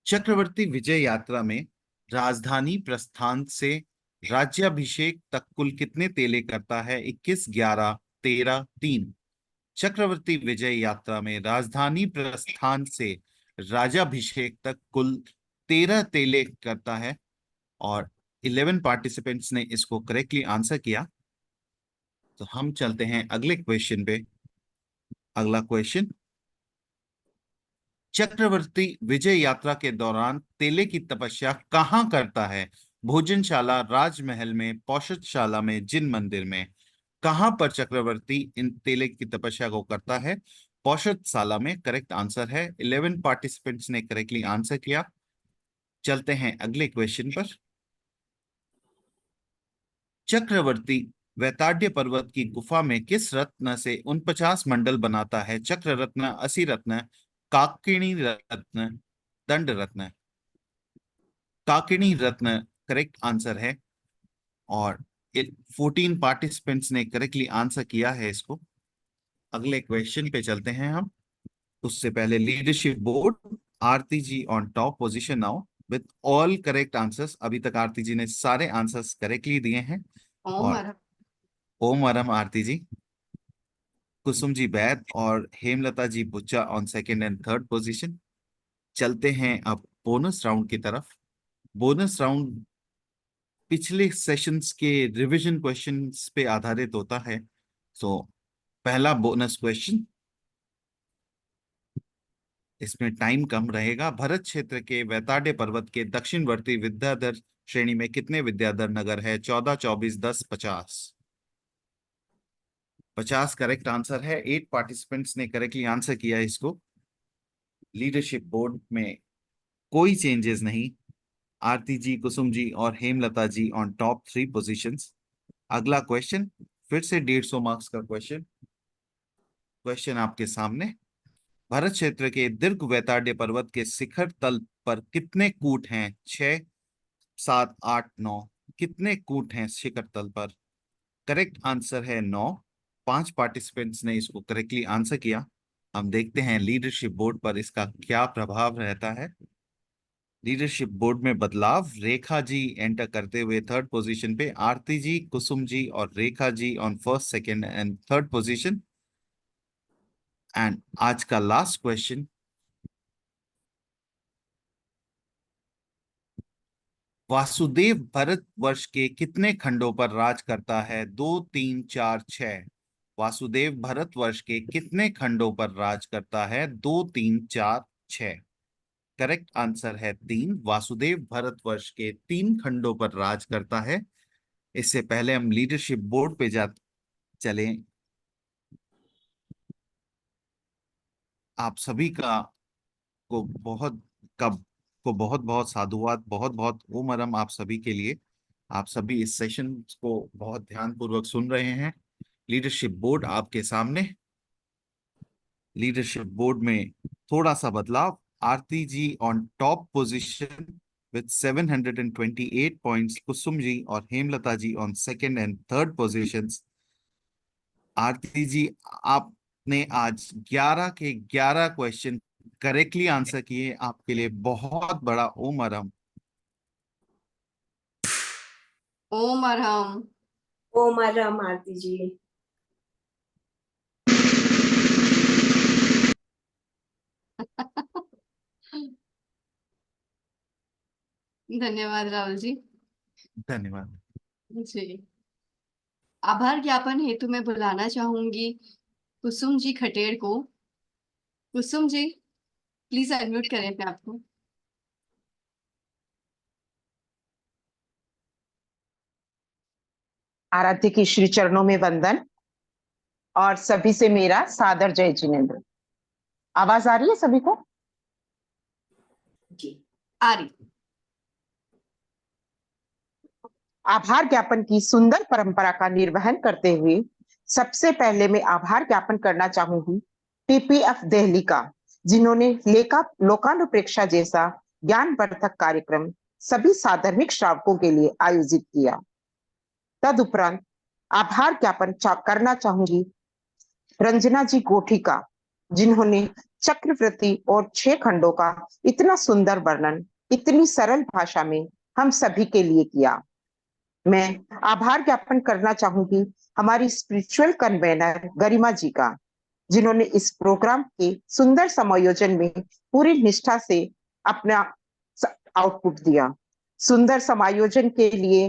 चक्रवर्ती विजय यात्रा में राजधानी प्रस्थान से राज्याभिषेक तक कुल कितने तेले करता है? 21, 11, 13, 3। चक्रवर्ती विजय यात्रा में राजधानी प्रस्थान से राज्याभिषेक तक कुल 13 तेले करता है, और 11 पार्टिसिपेंट्स ने इसको करेक्टली आंसर किया। तो हम चलते हैं अगले क्वेश्चन पे। अगला क्वेश्चन, चक्रवर्ती विजय यात्रा के दौरान तेले की तपस्या कहाँ करता है? भोजनशाला, राजमहल में, पौषधशाला में, जिन मंदिर में? कहां पर चक्रवर्ती इन तेले की तपस्या को करता है? पौषधशाला में करेक्ट आंसर है। 11 पार्टिसिपेंट्स ने करेक्टली आंसर किया। चलते हैं अगले क्वेश्चन पर। चक्रवर्ती वैताड्य पर्वत की गुफा में किस रत्न से 49 मंडल बनाता है? चक्र रत्न, असी रत्न, काकिणी रत्न, दंड रत्न? काकिणी रत्न करेक्ट आंसर है, और 14 पार्टिसिपेंट्स ने करेक्टली आंसर किया है इसको। अगले क्वेश्चन पे चलते हैं हम। उससे पहले leadership board, Aarti ji on top position now with all correct answers. अभी तक आरती जी ने सारे आंसर्स करेक्टली दिए हैं। और ओम वरम आरती जी, कुसुम जी बैद और Hemlata ji Buchcha on second and third position. चलते हैं अब बोनस राउंड की तरफ। बोनस राउंड पिछले सेशंस के रिवीजन क्वेश्चंस पे आधारित होता है। तो पहला बोनस क्वेश्चन, इसमें टाइम कम रहेगा। भरत क्षेत्र के वैताड्य पर्वत के दक्षिणवर्ती विद्याधर श्रेणी में कितने विद्याधर नगर है? 14, 24, 10, 50? 50 करेक्ट आंसर है। 8 पार्टिसिपेंट्स ने करेक्टली आंसर किया इसको। लीडरशिप बोर्ड में कोई चेंजेस नहीं। आरती जी, कुसुम जी और Hemlata ji on top 3 positions. अगला क्वेश्चन फिर से 150 मार्क्स का क्वेश्चन। क्वेश्चन आपके सामने, भारत क्षेत्र के दीर्घ वैताड्य पर्वत के शिखर तल पर कितने कूट हैं? 6, 7, 8, 9? कितने कूट हैं शिखर तल पर? करेक्ट आंसर है 9। 5 पार्टिसिपेंट्स ने इसको करेक्टली आंसर किया। हम देखते हैं लीडरशिप बोर्ड पर इसका क्या प्रभाव रहता है। लीडरशिप बोर्ड में बदलाव, रेखा जी एंटर करते हुए थर्ड पोजीशन पे, आरती जी, कुसुम जी और Rekha ji on first, second and third position. And आज का लास्ट क्वेश्चन, वासुदेव भारतवर्ष के कितने खंडों पर राज करता है? 2, 3, 4, 6। वासुदेव भारतवर्ष के कितने खंडों पर राज करता है? 2, 3, 4, 6। करेक्ट आंसर है 3। वासुदेव भारतवर्ष के 3 खंडों पर राज करता है। इससे पहले हम लीडरशिप बोर्ड पे चले। आप सभी को बहुत कब को बहुत बहुत साधुवाद, बहुत बहुत ओमरम आप सभी के लिए। आप सभी इस सेशन को बहुत ध्यान पूर्वक सुन रहे हैं। लीडरशिप बोर्ड आपके सामने। लीडरशिप बोर्ड में थोड़ा सा बदलाव, Aarti ji on top position with 728 points, Kusum ji और Hemlata ji on second and third positions. Aarti ji, आपने आज 11 के 11 क्वेश्चन करेक्टली आंसर किए, आपके लिए बहुत बड़ा ओमरम। ओम अरहम। ओम राम आरती जी। धन्यवाद राहुल जी। धन्यवाद। जी, आभार ज्ञापन हेतु मैं बुलाना चाहूंगी कुसुम जी खटेर को। कुसुम जी, प्लीज अनम्यूट करें अपने आप को। आराध्य की श्री चरणों में वंदन और सभी से मेरा सादर जय जिनेन्द्र। आवाज आ रही है सभी को? जी आ रही। आभार ज्ञापन की सुंदर परंपरा का निर्वहन करते हुए सबसे पहले मैं आभार ज्ञापन करना चाहूंगी टीपीएफ दिल्ली का, जिन्होंने लोकानुप्रेक्षा जैसा ज्ञानवर्धक कार्यक्रम सभी साधर्मिक श्रावकों के लिए आयोजित किया। तदुपरांत आभार ज्ञापन करना चाहूंगी रंजना जी गोठी का, जिन्होंने चक्रवृत्ति और 6 खंडों का इतना सुंदर वर्णन इतनी सरल भाषा में हम सभी के लिए किया। मैं आभार ज्ञापन करना चाहूंगी हमारी स्पिरिचुअल कन्वेनर गरिमा जी का, जिन्होंने इस प्रोग्राम के सुंदर समायोजन में पूरी निष्ठा से अपना आउटपुट दिया। सुंदर समायोजन के लिए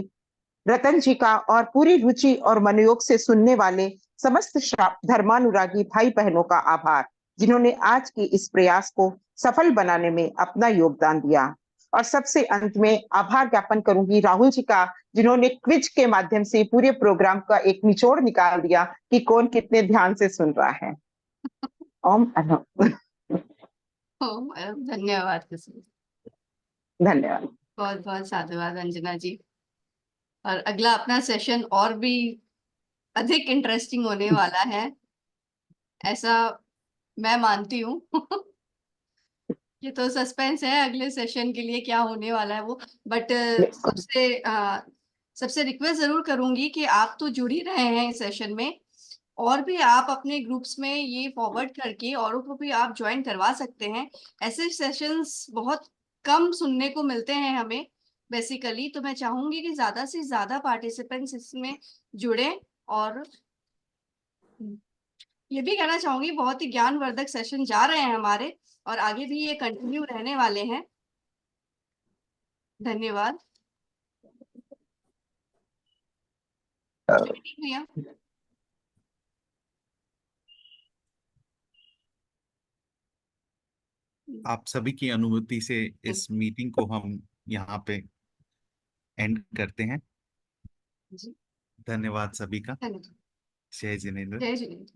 रतन जी का और पूरी रुचि और मनोयोग से सुनने वाले समस्त धर्मानुरागी भाई बहनों का आभार, जिन्होंने आज के इस प्रयास को सफल बनाने में अपना योगदान दिया। और सबसे अंत में आभार ज्ञापन करूंगी राहुल जी का, जिन्होंने क्विज के माध्यम से पूरे प्रोग्राम का एक निचोड़ निकाल दिया कि कौन कितने ध्यान से सुन रहा है। ओम धन्यवाद कुसुम। धन्यवाद। बहुत बहुत साधुवाद अंजना जी। और अगला अपना सेशन और भी अधिक इंटरेस्टिंग होने वाला है, ऐसा मैं मानती हूँ। ये तो सस्पेंस है अगले सेशन के लिए क्या होने वाला है वो। बट सबसे रिक्वेस्ट जरूर करूंगी कि आप तो जुड़ ही रहे हैं इस सेशन में, और भी आप अपने ग्रुप्स में ये फॉरवर्ड करके औरों को भी आप ज्वाइन करवा सकते हैं। ऐसे सेशंस बहुत कम सुनने को मिलते हैं हमें बेसिकली, तो मैं चाहूंगी कि ज्यादा से ज्यादा पार्टिसिपेंट्स इसमें जुड़े। और ये भी कहना चाहूंगी बहुत ही ज्ञानवर्धक सेशन जा रहे हैं हमारे, और आगे भी ये कंटिन्यू रहने वाले हैं। धन्यवाद भैया। आप सभी की अनुमति से इस मीटिंग को हम यहाँ पे एंड करते हैं। जी धन्यवाद सभी का। धन्यवाद। जय जिनेन्द्र। जय जिनेन्द्र।